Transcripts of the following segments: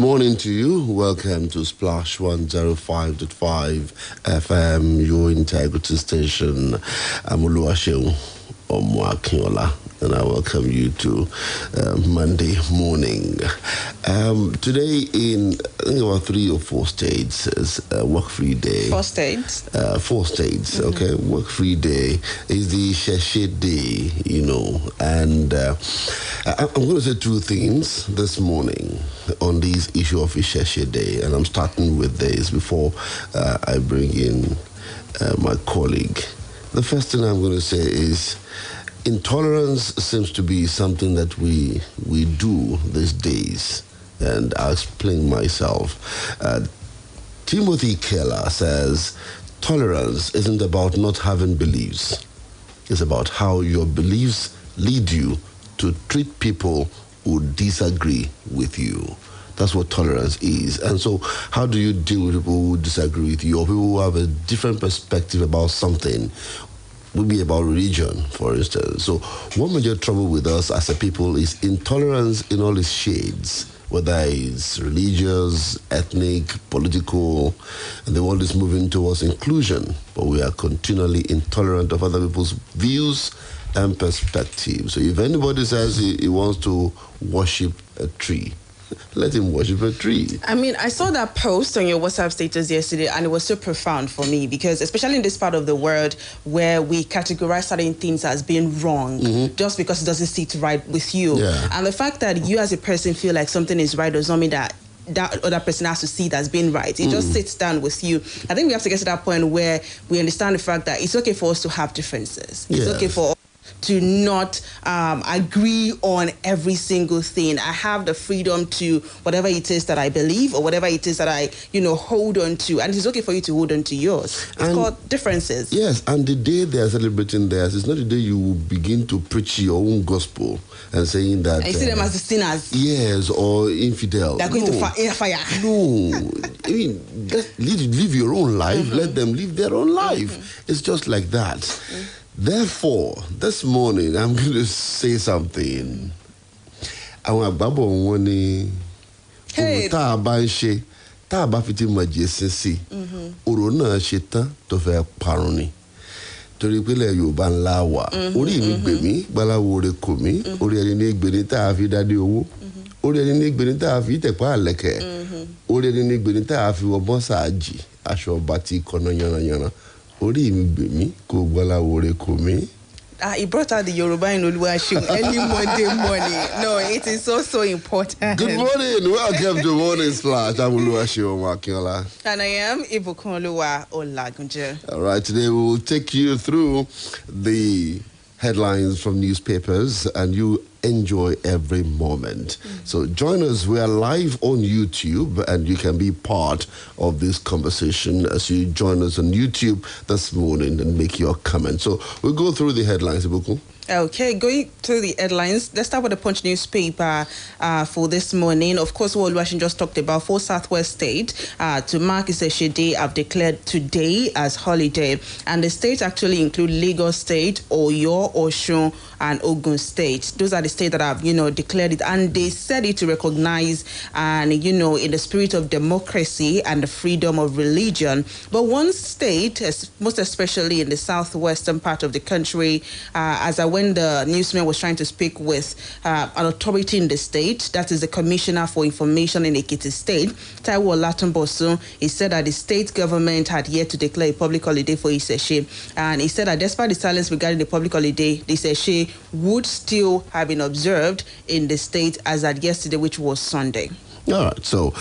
morning to you. Welcome to Splash 105.5 FM, your integrity station. I'm Oluwaseun Akinola, and I welcome you to Monday morning. Today in, I think, about 3 or 4 states is work-free day. 4 states? 4 states, okay. Work-free day is the Sheshe Day, and I'm going to say 2 things this morning on this issue of Sheshe Day, and I'm starting with this before I bring in my colleague. The first thing I'm going to say is intolerance seems to be something that we do these days, and I'll explain myself. Timothy Keller says, tolerance isn't about not having beliefs. It's about how your beliefs lead you to treat people who disagree with you. That's what tolerance is. And so how do you deal with people who disagree with you, or people who have a different perspective about something? Would be about religion, for instance. So one major trouble with us as a people is intolerance in all its shades, whether it's religious, ethnic, political, and the world is moving towards inclusion, but we are continually intolerant of other people's views and perspectives. So if anybody says he wants to worship a tree, let him worship a tree. I mean, I saw that post on your WhatsApp status yesterday, and it was so profound for me because, especially in this part of the world where we categorize certain things as being wrong just because it doesn't sit right with you. Yeah. And the fact that you as a person feel like something is right does not mean that other person has to see it as being right. It just sits down with you. I think we have to get to that point where we understand the fact that it's okay for us to have differences. It's okay for us to not agree on every single thing. I have the freedom to whatever it is that I believe or whatever it is that I, hold on to. And it's okay for you to hold on to yours. It's called differences. Yes, and the day they are celebrating theirs is not the day you will begin to preach your own gospel and saying that... I see them as the sinners. Yes, or infidel. They're going to fire. No. I mean, just live your own life. Let them live their own life. It's just like that. Therefore, this morning, I'm going to say something. Àwọn àgbàbọ̀ wọn ni ọ̀rọ̀ tá a bá ń ṣe, tá a bá fi ti mọ̀ jẹ́sìn sí, ọ̀rọ̀ náà ṣe tán tó fẹ́ parun ni. Torí pé ilẹ̀ Yorùbá ńlá wà. Orí mi gbè mí, gbáláwo rẹ̀ kò mí, orí ẹni ní gbè ní tá a fi dádé owó. Orí ẹni ní gbè ní tá a fi tẹ̀pá àlẹ̀kẹ̀. Orí ẹni ní gbè ní tá a fi wọbọ́n sàájì, aṣọ ọba tí kọ́nà yànnàyànnà. He brought out the Yoruba in Oluwaseun early Monday morning. No, it is so important. Good morning. Welcome to Morning Splash. I'm Oluwaseun Akinola. And I am Ibukunoluwa Olagunju. All right, today we will take you through the headlines from newspapers, and you enjoy every moment. So join us. We are live on YouTube, and you can be part of this conversation as you join us on YouTube this morning and make your comment. So we'll go through the headlines, Ibuku. Okay, going through the headlines, let's start with the Punch newspaper for this morning. Of course, what Oluwaseun just talked about, 4 Southwest states to mark Sheshe Day have declared today as holiday. And the states actually include Lagos State, Oyo, Osun, and Ogun State. Those are the states that have, declared it. And they said it to recognize and, in the spirit of democracy and the freedom of religion. But one state, most especially in the southwestern part of the country, when the newsman was trying to speak with an authority in the state, that is the Commissioner for Information in Ekiti State, Taiwo Olatunbosun, he said that the state government had yet to declare a public holiday for Sheshe. And he said that despite the silence regarding the public holiday, the Sheshe would still have been observed in the state as at yesterday, which was Sunday. All right, so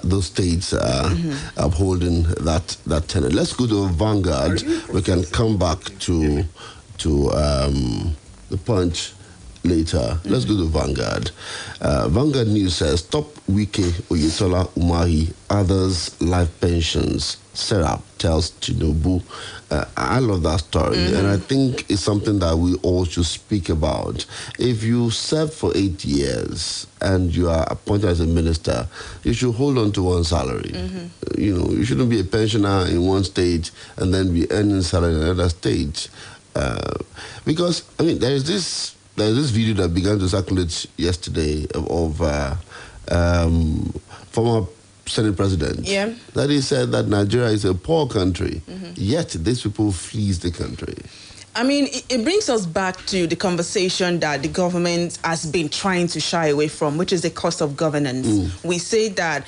those states are upholding that tenet. Let's go to Vanguard. We can come back to the Punch later. Let's go to Vanguard. Vanguard News says, Top Wike Oyetola Umahi, others life pensions. Serap tells Tinubu. I love that story, and I think it's something that we all should speak about. If you serve for 8 years and you are appointed as a minister, you should hold on to one salary. You shouldn't be a pensioner in one state and then be earning salary in another state. Because, I mean, there is this video that began to circulate yesterday of former Senate President, that he said that Nigeria is a poor country, yet these people flees the country. I mean, it brings us back to the conversation that the government has been trying to shy away from, which is the cost of governance. We say that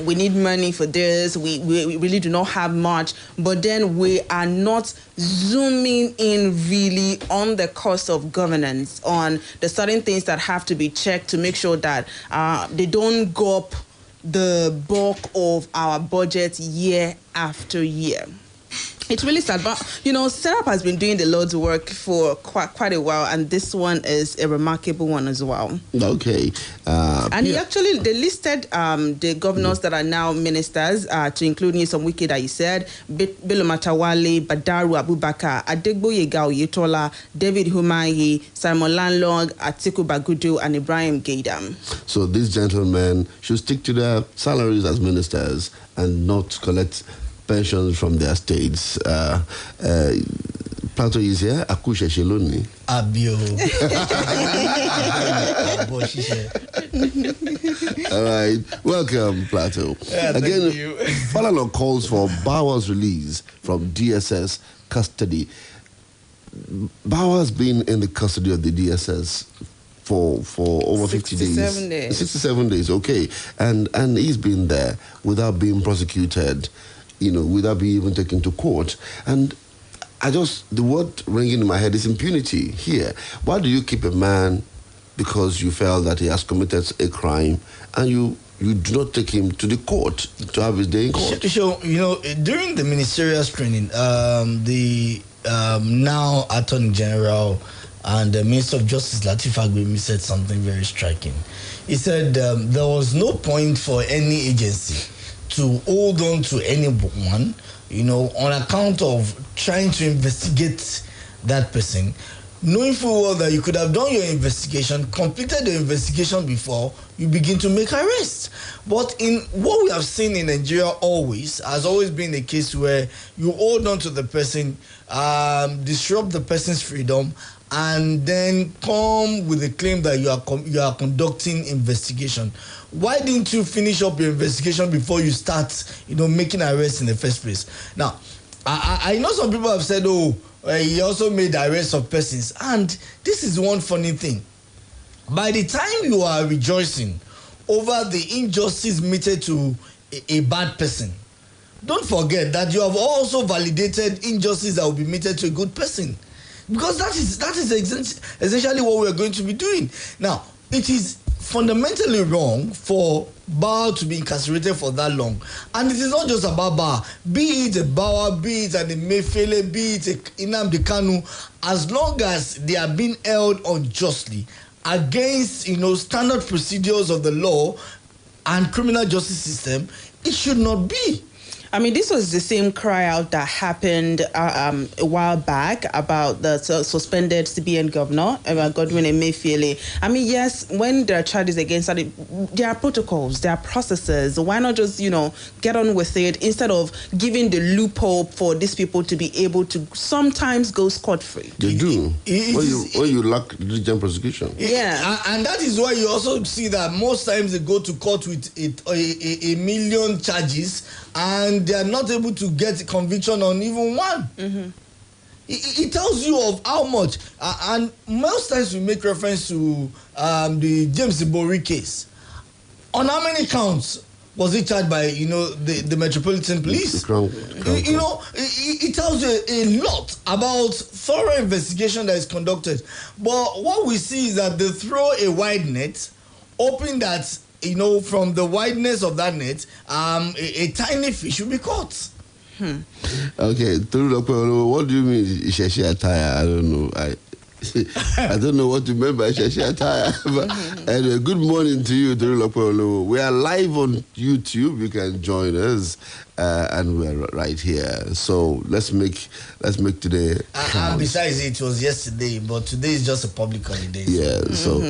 we need money for this, we really do not have much, but then we are not zooming in really on the cost of governance, on the certain things that have to be checked to make sure that they don't go up the bulk of our budget year after year. It's really sad, but Serap has been doing the Lord's work for quite a while, and this one is a remarkable one as well. Okay. And they listed the governors that are now ministers, to include Nyesom Wike that you said, Bello Matawale, Badaru Abubakar, Adegboyega Oyetola, David Humayi, Simon Lalong, Atiku Bagudu, and Ibrahim Gaidam. So these gentlemen should stick to their salaries as ministers and not collect pensions from their states. Plato is here. Akusha Sheloni. Abio. All right. Welcome, Plato. Again, Falana calls for Bauer's release from DSS custody. Bauer's been in the custody of the DSS for over 50 days. 67 days, okay. And he's been there without being prosecuted, without being even taken to court. And the word ringing in my head is impunity here. Why do you keep a man because you felt that he has committed a crime and you do not take him to the court to have his day in court? So, during the ministerial screening, the now Attorney General and the Minister of Justice, Lateef Fagbemi, said something very striking. He said there was no point for any agency to hold on to anyone, on account of trying to investigate that person, knowing full well that you could have done your investigation, completed the investigation before you begin to make arrests. But in what we have seen in Nigeria has always been a case where you hold on to the person, disrupt the person's freedom, and then come with a claim that you are conducting investigation. Why didn't you finish up your investigation before you start, making arrests in the first place? Now, I know some people have said, he also made arrests of persons. And this is one funny thing. By the time you are rejoicing over the injustice meted to a bad person, don't forget that you have also validated injustice that will be meted to a good person. Because that is essentially what we're going to be doing. Now, it is fundamentally wrong for Bauer to be incarcerated for that long. And it is not just about Bauer. Be it a Bauer, be it an Emefiele, be it a Nnamdi Kanu, as long as they are being held unjustly against, standard procedures of the law and criminal justice system, it should not be. I mean, this was the same cry out that happened a while back about the suspended CBN governor, Godwin Emefiele. I mean, yes, when there are charges against that, there are protocols, there are processes. Why not just, get on with it instead of giving the loophole for these people to be able to sometimes go scot-free? They do. When you lack diligent prosecution. Yeah. And that is why you also see that most times they go to court with a million charges and they are not able to get a conviction on even one. Mm-hmm. It tells you of how much. And most times we make reference to the James Ibori case. On how many counts was he charged by, the Metropolitan Police? It tells you a lot about thorough investigation that is conducted. But what we see is that they throw a wide net, hoping that from the wideness of that net, a tiny fish will be caught. Okay, what do you mean Isheshe attire? I don't know. I don't know what you meant by Isheshe attire. But anyway, good morning to you, Tolu Lokpolo. We are live on YouTube. You can join us. and we're right here. So let's make today count. Besides, it was yesterday, but today is just a public holiday. Yeah. So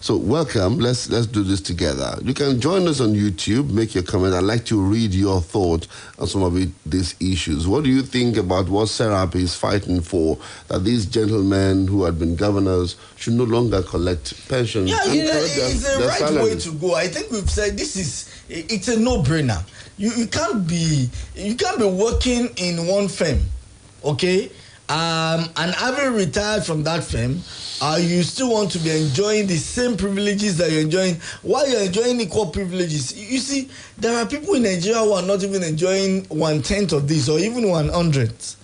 so welcome. Let's do this together. You can join us on YouTube. Make your comment. I'd like to read your thought on some of these issues. What do you think about what Serap is fighting for? That these gentlemen who had been governors should no longer collect pensions. Yeah, it's the right way to go. I think we've said it's a no-brainer. You can't be working in one firm, okay, and having retired from that firm, you still want to be enjoying the same privileges that you're enjoying while you're enjoying equal privileges. You see, there are people in Nigeria who are not even enjoying 1/10 of this or even 1/100th.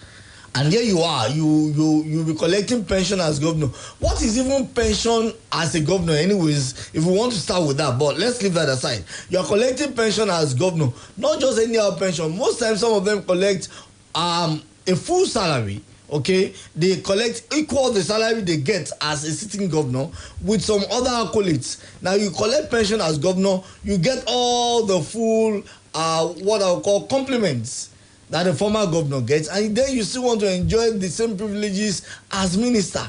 And here you are, you'll be collecting pension as governor. What is even pension as a governor anyways, if we want to start with that, but let's leave that aside. You're collecting pension as governor, not just any other pension. Most times some of them collect a full salary, okay? They collect equal the salary they get as a sitting governor with some other accolades. Now you collect pension as governor, you get all the full, what I'll call compliments that the former governor gets, and then you still want to enjoy the same privileges as minister.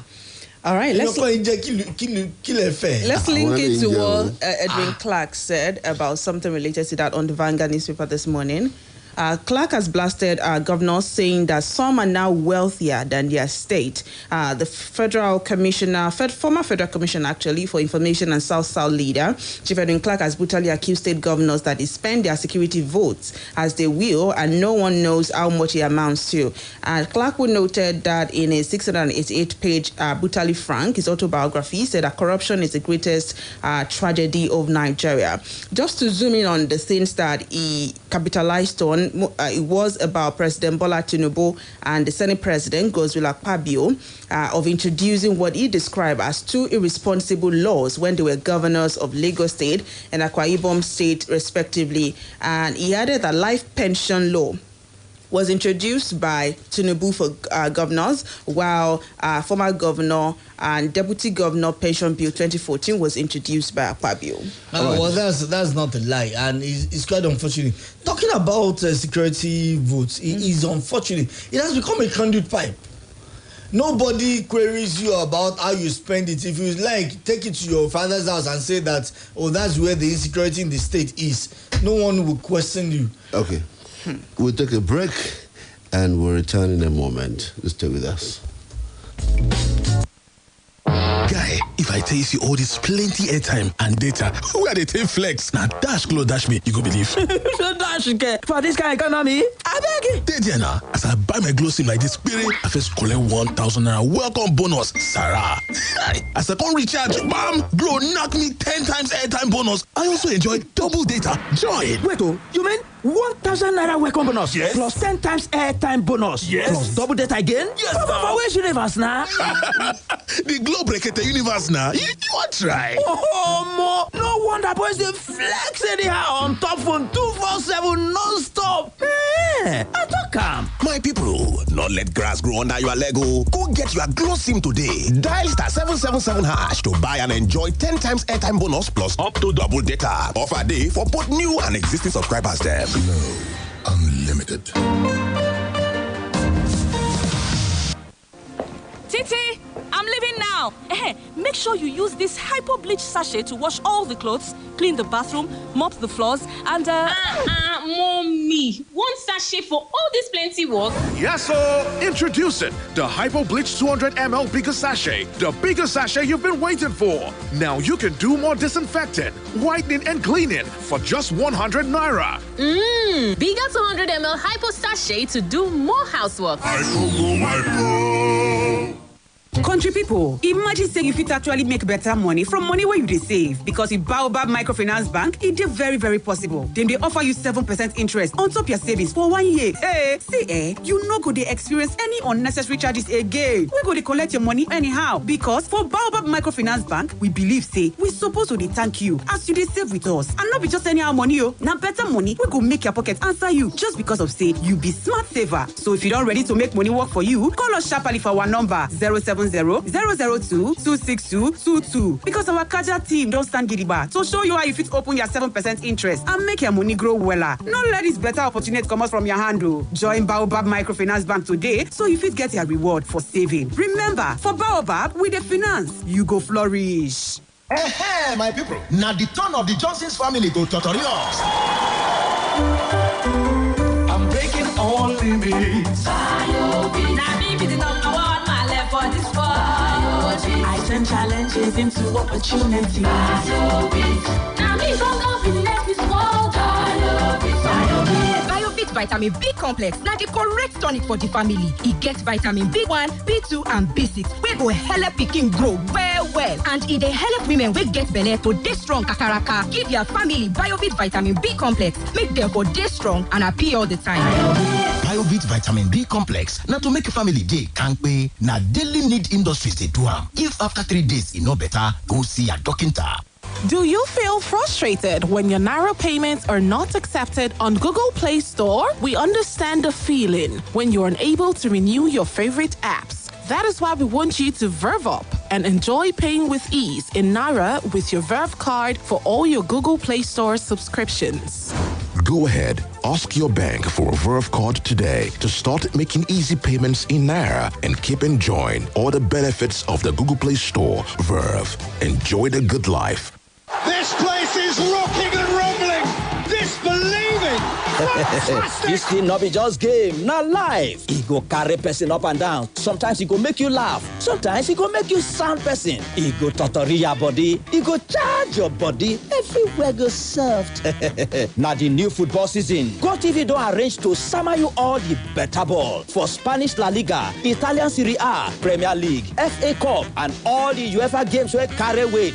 All right, let's link it to what Edwin Clark said about something related to that on the Vanguard newspaper this morning. Clark has blasted governors, saying that some are now wealthier than their state. The former federal commissioner actually for information and South leader, Chief Edwin Clark, has brutally accused state governors that they spend their security votes as they will, and no one knows how much it amounts to. Clark noted that in a 688-page brutally frank, his autobiography, said that corruption is the greatest tragedy of Nigeria. Just to zoom in on the things that he capitalized on, it was about President Bola Tinubu and the Senate President Godswill Akpabio of introducing what he described as two irresponsible laws when they were governors of Lagos State and Akwa Ibom State, respectively. And he added that life pension law was introduced by Tinubu for governors, while former governor and deputy governor pension bill 2014 was introduced by Akpabio. Well, that's not a lie, and it's quite unfortunate. Talking about security votes, it is unfortunate. It has become a conduit pipe. Nobody queries you about how you spend it. If you like, take it to your father's house and say that, oh, that's where the insecurity in the state is. No one will question you. Okay. We'll take a break and we'll return in a moment. Just stay with us. Guy, if I tell you all this plenty airtime and data, where they take flex? Now dash glow dash me, you go believe. Dash for this kind of economy, I beg you. Diana, as I buy my glow sim like this spirit, I first collect 1,000 naira welcome bonus, Sarah. As I come recharge, bam, glow knock me 10 times airtime bonus. I also enjoy double data. Join. Wait, you mean 1,000 naira welcome bonus? Yes. Plus 10 times airtime bonus? Yes. Plus double data again? Yes. For which universe now? The glow break the universe now. You want try? Oh, no wonder boys they flex anyhow on top phone 247 non-stop. I talk calm. My people, not let grass grow under your Lego. Go get your glow sim today. Dial *777# to buy and enjoy 10 times airtime bonus plus up to double data. Offer day for both new and existing subscribers there. Glow Unlimited. Titi, I'm leaving now. Make sure you use this hypo bleach sachet to wash all the clothes, clean the bathroom, mop the floors, and Mommy, one sachet for all this plenty work? Yes, sir. Introducing the Hypo Bleach 200 ml bigger sachet, the bigger sachet you've been waiting for. Now you can do more disinfecting, whitening, and cleaning for just 100 naira. Bigger 200 ml Hypo sachet to do more housework. Country people, imagine saying you fit actually make better money from money where you dey save, because with Baobab Microfinance Bank, it is very, very possible. Then they offer you 7% interest on top your savings for 1 year. Hey, see, you no go dey experience any unnecessary charges again. We go dey collect your money anyhow, because for Baobab Microfinance Bank, we believe say we supposed to dey thank you as you dey save with us, and not be just anyhow money. Now better money we go make your pocket answer you just because of say you be smart saver. So if you don't ready to make money work for you, call us sharply for our number 070 002-262-22. Because our Kaja team don't stand gidigba to show you how you fit open your 7% interest and make your money grow wella. No let this better opportunity come out from your hand. Join Baobab Microfinance Bank today so you fit get your reward for saving. Remember, for Baobab, with the finance, you go flourish. Hey, my people. Now the turn of the Johnson's family go tutorials. I'm breaking all limits. Now me be the number one my left for this world. I turn challenges into opportunities. Now me don't be the next Miss World. Biovit Vitamin B Complex. Now the correct tonic for the family. It gets vitamin B1, B2, and B6. We go help pikin grow well. And it dey help women wey get belle to dey strong kakaraka. Give your family Biovit Vitamin B Complex. Make them for dey strong and happy all the time. Biovit Vitamin B Complex. Now to make a family day kampe. Now daily need industries they do am. If after 3 days you know better, go see a doctor. Do you feel frustrated when your Naira payments are not accepted on Google Play Store? We understand the feeling when you're unable to renew your favorite apps. That is why we want you to Verve up and enjoy paying with ease in Naira with your Verve card for all your Google Play Store subscriptions. Go ahead, ask your bank for a Verve card today to start making easy payments in Naira and keep enjoying all the benefits of the Google Play Store. Verve, enjoy the good life. This place is rocking and rumbling. Disbelieving. This thing not be just game, not life. It go carry person up and down. Sometimes it go make you laugh. Sometimes it go make you sound person. It go totori your body. It go charge your body. Everywhere go soft. Now the new football season, GoTV don't arrange to summer you all the better ball for Spanish La Liga, Italian Serie A, Premier League, FA Cup, and all the UEFA games where carry weight.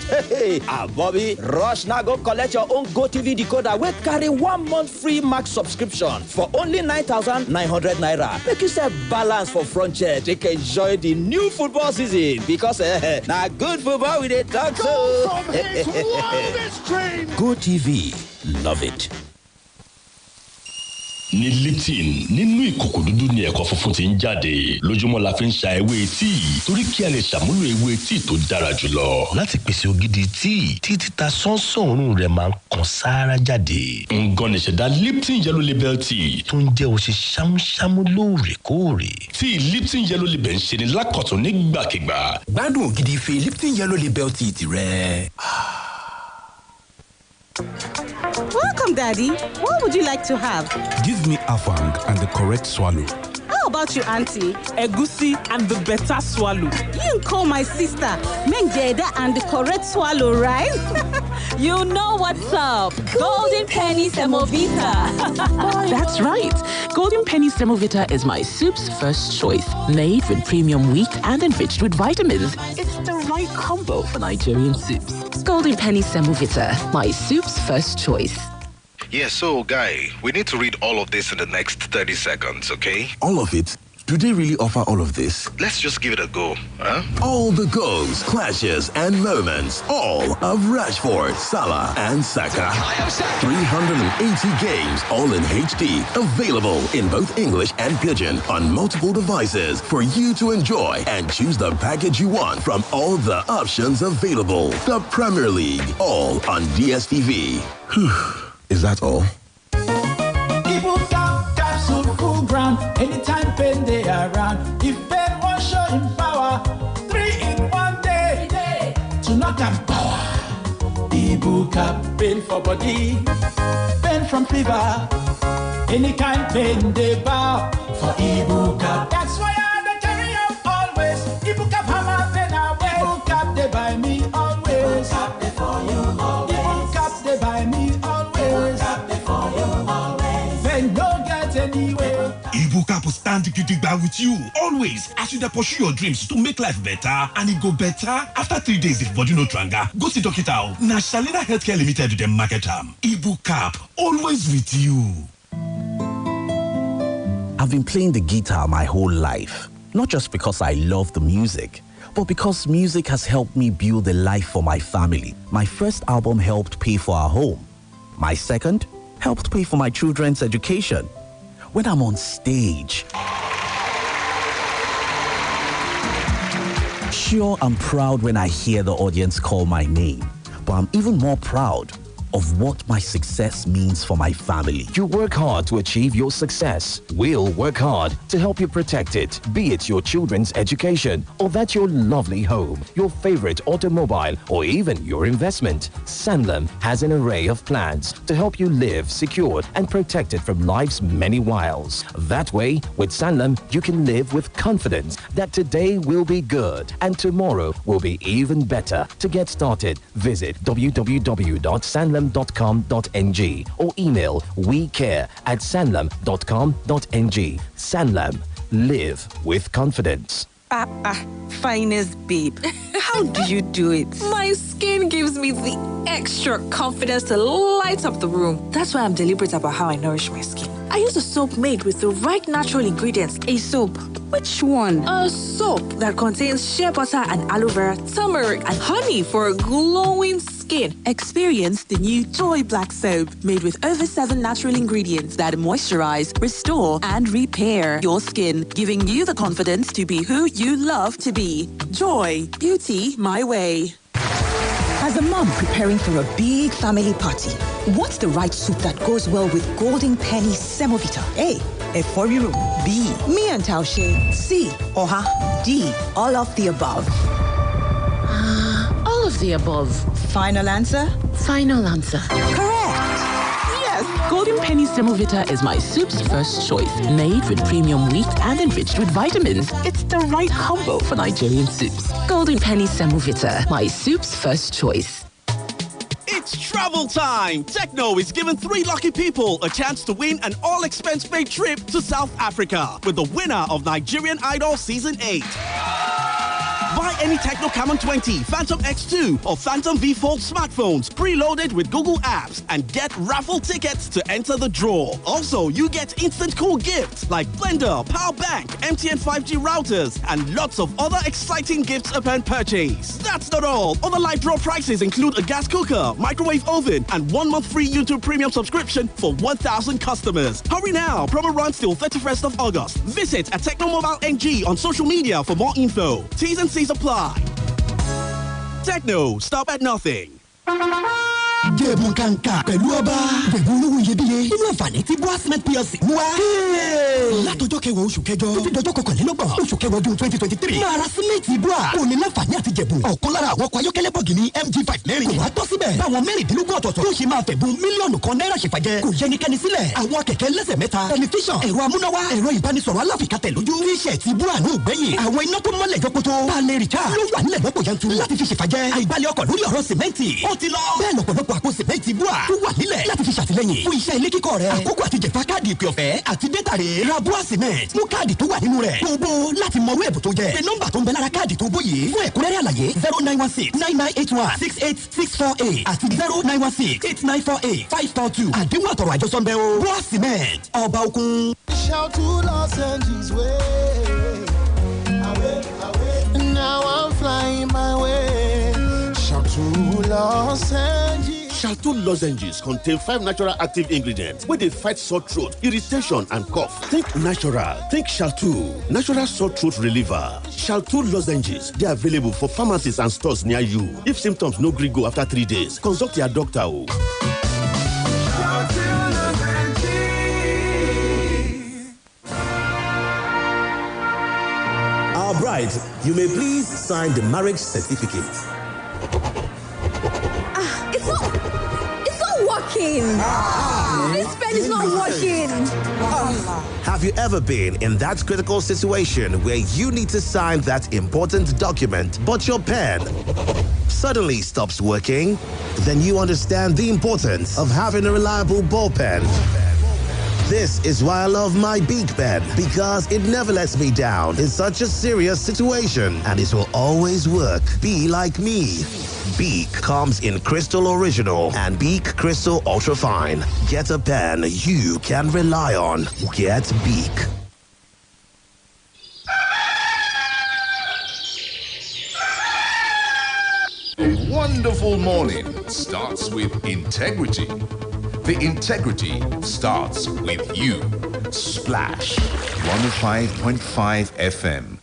Bobby, rush now go collect your own GoTV decoder where carry 1 month free max subscription for only 9,900 naira. Make yourself balance for front chair. Take enjoy the new football season because now good football with a talk so. GoTV, love it. ní Lipton nínú ìkòkò dúdú ni ẹ̀kọ́ funfun ti ń jáde lójúmọ́ la fi ń ṣa ewé tíì torí kí a lè ṣàmúlò ewé tíì tó dára jùlọ láti pèsè ògidì tíì tí títa sánsán òórùn rẹ̀ máa ń kan sáárá jáde. Ngan ìṣẹ̀dá Lipton Yellow Label tea tó ń jẹ́ oṣù ṣámúṣámú lóòrèkóòrè. Tíì Lipton Yellow Label ń ṣe ni lákọ̀tún nígbàkigbà. Gbádùn ògidì ife Lipton Yellow Label tea tirẹ̀. Welcome, Daddy. What would you like to have? Give me afang and the correct swallow. How about you, Auntie? Egusi and the better swallow. You call my sister Menjeda and the correct swallow, right? You know what's up. Golden Penny Semovita. That's right. Golden Penny Semovita is my soup's first choice. Made with premium wheat and enriched with vitamins. It's the right combo for Nigerian soups. Golden Penny Semovita, my soup's first choice. Yeah, so, Guy, we need to read all of this in the next 30 seconds, okay? All of it? Do they really offer all of this? Let's just give it a go, huh? All the goals, clashes, and moments. All of Rashford, Salah, and Saka. 380 games, all in HD. Available in both English and Pidgin on multiple devices for you to enjoy and choose the package you want from all the options available. The Premier League, all on DSTV. Is that all? Ibukunoluwa capsule full ground. Anytime pain they around. If pain won't show in power, 3 in 1 day. To knock and power. Ibukunoluwa pain for body, pain from fever. Any kind pain they bow for Ibukunoluwa. That's why I carry up always. Ibukunoluwa hammer pain away. Ibukunoluwa they buy me always. Ibukunoluwa they for you always. Ibukunoluwa they buy me always. Ibukunoluwa will stand gidigba with you always as you pursue your dreams to make life better and it go better after 3 days if body no tranga. Go see Doctor na Shalina Healthcare Limited dem market am. Ibukunoluwa always with you. I've been playing the guitar my whole life, not just because I love the music, but because music has helped me build a life for my family. My first album helped pay for our home. My second helped pay for my children's education. When I'm on stage, Sure, I'm proud when I hear the audience call my name, but I'm even more proud of what my success means for my family. You work hard to achieve your success. We'll work hard to help you protect it, be it your children's education, or that your lovely home, your favorite automobile, or even your investment. Sanlam has an array of plans to help you live secured and protected from life's many wiles. That way, with Sanlam, you can live with confidence that today will be good and tomorrow will be even better. To get started, visit www.sanlam.com.ng or email wecare@sanlam.com.ng. Sanlam. Live with confidence. Finest babe. How do you do it? My skin gives me the extra confidence to light up the room. That's why I'm deliberate about how I nourish my skin. I use a soap made with the right natural ingredients. A soap? Which one? A soap that contains shea butter and aloe vera, turmeric and honey for a glowing skin. Experience the new Joy Black Soap made with over 7 natural ingredients that moisturize, restore, and repair your skin, giving you the confidence to be who you love to be. Joy, beauty my way. As a mom preparing for a big family party, what's the right soup that goes well with Golden Penny Semovita? A, Eforiru. B, me and Taushe. C, Oha. D, all of the above. All of the above. Final answer? Final answer. Correct. Yes, Golden Penny Semovita is my soup's first choice. Made with premium wheat and enriched with vitamins. It's the right combo for Nigerian soups. Golden Penny Semovita, my soup's first choice. It's travel time! Techno is giving 3 lucky people a chance to win an all-expense-paid trip to South Africa with the winner of Nigerian Idol Season 8. Buy any Techno Camon 20, Phantom X2 or Phantom V Fold smartphones preloaded with Google Apps and get raffle tickets to enter the draw. Also, you get instant cool gifts like blender, power bank, MTN 5G routers and lots of other exciting gifts upon purchase. That's not all. Other live draw prizes include a gas cooker, microwave oven and 1 month free YouTube premium subscription for 1,000 customers. Hurry now. Promo runs till 31st of August. Visit at Technomobile NG on social media for more info. T's and C's apply. Techno, stop at nothing. Jẹ̀bùn kàǹkà pẹ̀lú ọba. Jẹ̀bùn olówó iyebíye. Nínú àǹfààní tí Boa Cement PLC mú wá. Látọjọ́ kẹwàá oṣù kẹjọ. Títí dọjọ́ kọkànlélọ́gbọ̀n. Oṣù kẹwàá ọdún 2023. Máa ra símẹ́ǹtì Boa. Kò ní láǹfààní àti jẹ̀bùn. Ọ̀kan lára àwọn ọkọ̀ ayọ́kẹ́lẹ́ bọ̀gìnì MG5 mẹ́rin. Kò wá tọ́ síbẹ̀. Báwọn mẹ́rìndínlógún ọ̀tọ̀ọ̀tọ̀ yóò ṣe máa fẹ̀bùn mílíọ̀nù kan náírà ṣèfàjẹ́. Kò yẹnikẹ́ni sílẹ̀. Àwọn kẹ̀kẹ́ lẹ́sẹ̀ mẹ́ta. Tẹlifíṣàn, ẹ̀rọ amúnáwá, ẹ̀rọ ìbánisọ̀rọ̀ aláfìkàtẹ̀ lójú. Tíṣẹ̀tì Boa ní ògbẹ́yìn. Àwọn iná tó mọ́lẹ̀ jọpọ̀tọ̀. Pálẹ̀ rìchá. Ló wà nílẹ̀ lọ́pọ̀ yanturu. Láti fi ṣèfàjẹ́. Àìbalẹ̀ ọkọ̀ lórí ọ̀rọ̀ sìmẹ́ǹtì. Ó ti lọ. Bẹ́ẹ̀ lọ̀pọ̀lọpọ̀ àpò sìmẹ́ǹtì Boa tó wà nílẹ̀ láti fi ṣàtìlẹ́yìn fún iṣẹ́ ilé kíkọ́ rẹ̀. Àkókò àti jẹ̀fà káàdì ìpè ọ̀fẹ́ àti dẹ́tà rẹ̀. Ra Boa Cement. Mú káàdì tó wà nínú rẹ̀. Gbogbo láti mọ̀rú ẹ̀bùn tó jẹ́. Pé nọ́mbà tó ń bẹ lára káàdì tó bóyè. Fún ẹ̀kúnrẹ́rẹ́ àlàyé 0916-9981-68648 àti 0916-8948-542. Àdéhùn àtọ̀rọ̀ àjọsọ ń bẹ o. Boa Cement. Ọba Òkun. Shout to Los Angeles way. Now I'm flying my way. Shout to Los Angeles. Shalto lozenges contain 5 natural active ingredients where they fight sore throat, irritation, and cough. Think natural. Think Shalto. Natural sore throat reliever. Shalto lozenges. They are available for pharmacies and stores near you. If symptoms no gree go after 3 days, consult your doctor. Our bride, you may please sign the marriage certificate. It's not working. This pen is not working. Have you ever been in that critical situation where you need to sign that important document, but your pen suddenly stops working? Then you understand the importance of having a reliable ball pen. This is why I love my Beak pen, because it never lets me down in such a serious situation, and it will always work. Be like me. Beak comes in Crystal Original and Beak Crystal Ultra Fine. Get a pen you can rely on. Get Beak. A wonderful morning starts with integrity. The integrity starts with you. Splash 105.5 FM.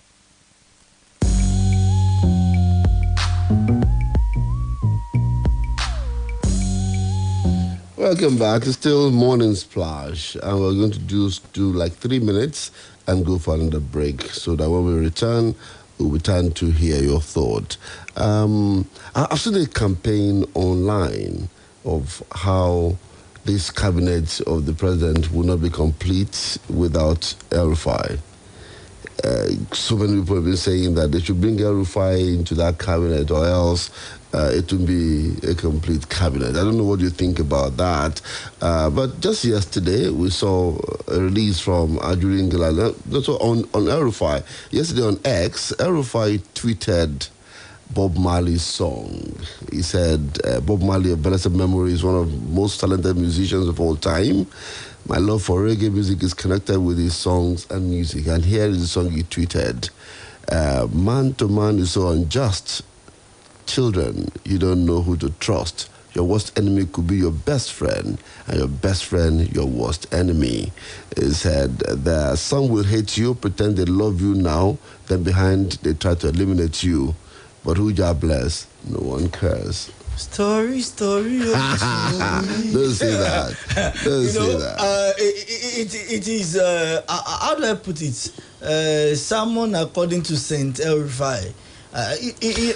Welcome back. It's still Morning Splash, and we're going to do like 3 minutes and go for another break, so that when we return, we'll return to hear your thought. I've seen a campaign online of how this cabinet of the president will not be complete without El-Rufai. So many people have been saying that they should bring El-Rufai into that cabinet, or else it will be a complete cabinet. I don't know what you think about that. But just yesterday, we saw a release from Ajuri Ngala. That's on El-Rufai. Yesterday on X, El-Rufai tweeted Bob Marley's song. He said, Bob Marley of blessed memory is one of the most talented musicians of all time. My love for reggae music is connected with his songs and music. And here is the song he tweeted. Man to man is so unjust. Children, you don't know who to trust. Your worst enemy could be your best friend, and your best friend, your worst enemy. He said that some will hate you, pretend they love you now, then behind they try to eliminate you. But who God bless, no one cares. Story. Don't say that. Don't say that. It is, how do I put it? Sermon according to Saint El-Rufai.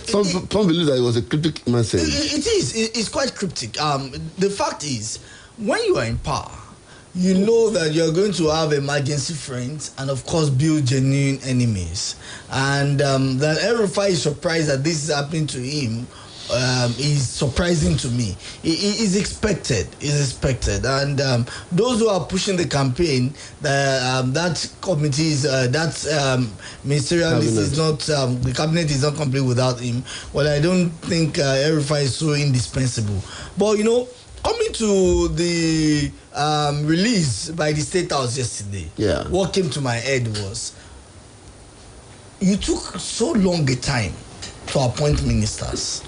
Some believe that it was a cryptic message. It is. It's quite cryptic. The fact is, when you are in power, you know that you're going to have emergency friends and, of course, build genuine enemies. And that El-Rufai is surprised that this is happening to him is surprising to me. It is expected. And those who are pushing the campaign, that committees, that ministerial list is not, the cabinet is not complete without him. Well, I don't think El-Rufai is so indispensable. But, coming to the release by the State House yesterday, what came to my head was, you took so long a time to appoint ministers,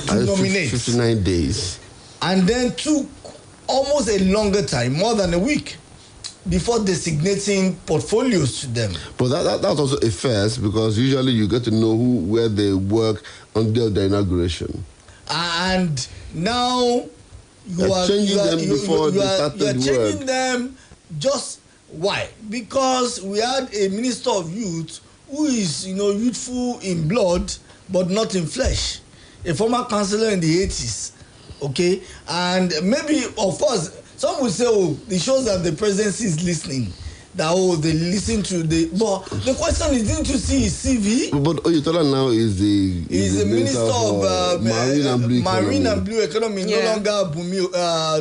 to nominate. 59 days. And then took almost a longer time, more than a week, before designating portfolios to them. But that's also a first, because usually you get to know where they work until the inauguration. And now you are changing them before they started work. You are changing them. Just why? Because we had a minister of youth who is, youthful in blood but not in flesh. A former councillor in the 80s, okay? And maybe, of course, some will say, it shows that the presidency is listening. That, they listen to the... But the question is, didn't you see his CV? But Oyetola now is the minister of Marine and Blue Economy, no longer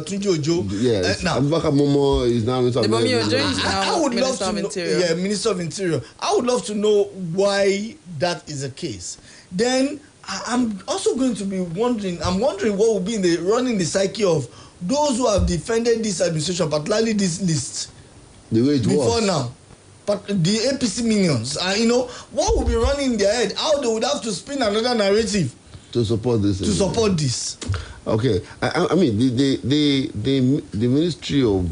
Tunji Ojo. Yes, Abubakar Momo is now Minister of Interior. I would love to know, Minister of Interior. I would love to know why that is the case. Then... I'm also going to be wondering what will be running the psyche of those who have defended this administration, particularly this list. The way it before was. Now. But the APC minions, what will be running in their head? How they would have to spin another narrative to support this. Okay, I mean the Ministry of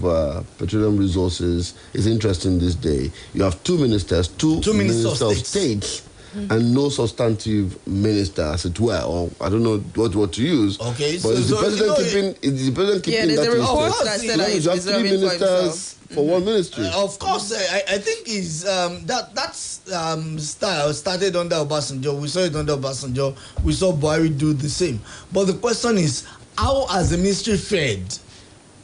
Petroleum Resources is interesting this day. You have two ministers of states. And no substantive minister, as it were, or I don't know what to use. Okay, but is the president keeping that? There's a report that said that he's reserving three ministers for one ministry. Of course, I think is style started under Obasanjo. We saw it under Obasanjo. We saw Buhari do the same. But the question is, how has the ministry fared?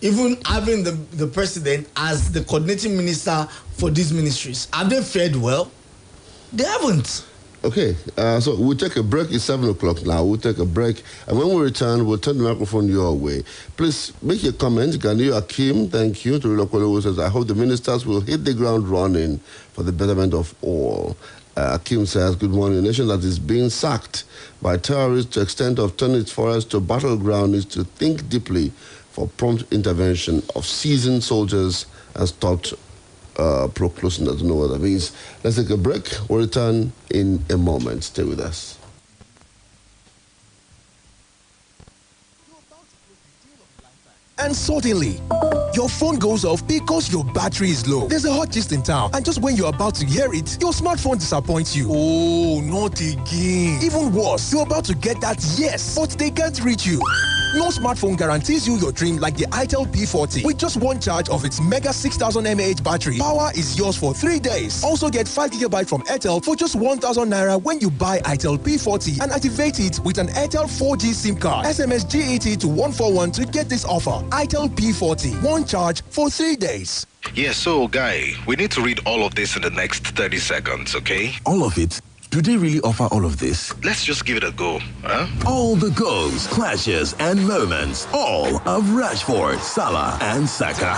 Even having the president as the coordinating minister for these ministries, have they fared well? They haven't. Okay, so we'll take a break. It's 7 o'clock now. We'll take a break. And when we return, we'll turn the microphone your way. Please make your comments. Ganiyu Akim, thank you. To Oluwaseun says, I hope the ministers will hit the ground running for the betterment of all. Akim says, good morning. A nation that is being sacked by terrorists to the extent of turning its forest to a battleground is to think deeply for prompt intervention of seasoned soldiers and stopped pro-closing. I don't know what that means. Let's take a break. We'll return in a moment. Stay with us. And suddenly, your phone goes off because your battery is low. There's a hot gist in town, and just when you're about to hear it, your smartphone disappoints you. Oh, not again. Even worse, you're about to get that yes, but they can't reach you. No smartphone guarantees you your dream like the Itel P40. With just one charge of its mega 6000 mAh battery, power is yours for 3 days. Also get 5 GB from Airtel for just 1,000 naira when you buy Itel P40 and activate it with an Airtel 4G SIM card. SMS GET to 141 to get this offer. Itel P40, one charge for 3 days. Yeah, so Guy, we need to read all of this in the next 30 seconds, okay? All of it? Do they really offer all of this? Let's just give it a go, huh? All the goals, clashes, and moments, all of Rashford, Salah, and Saka.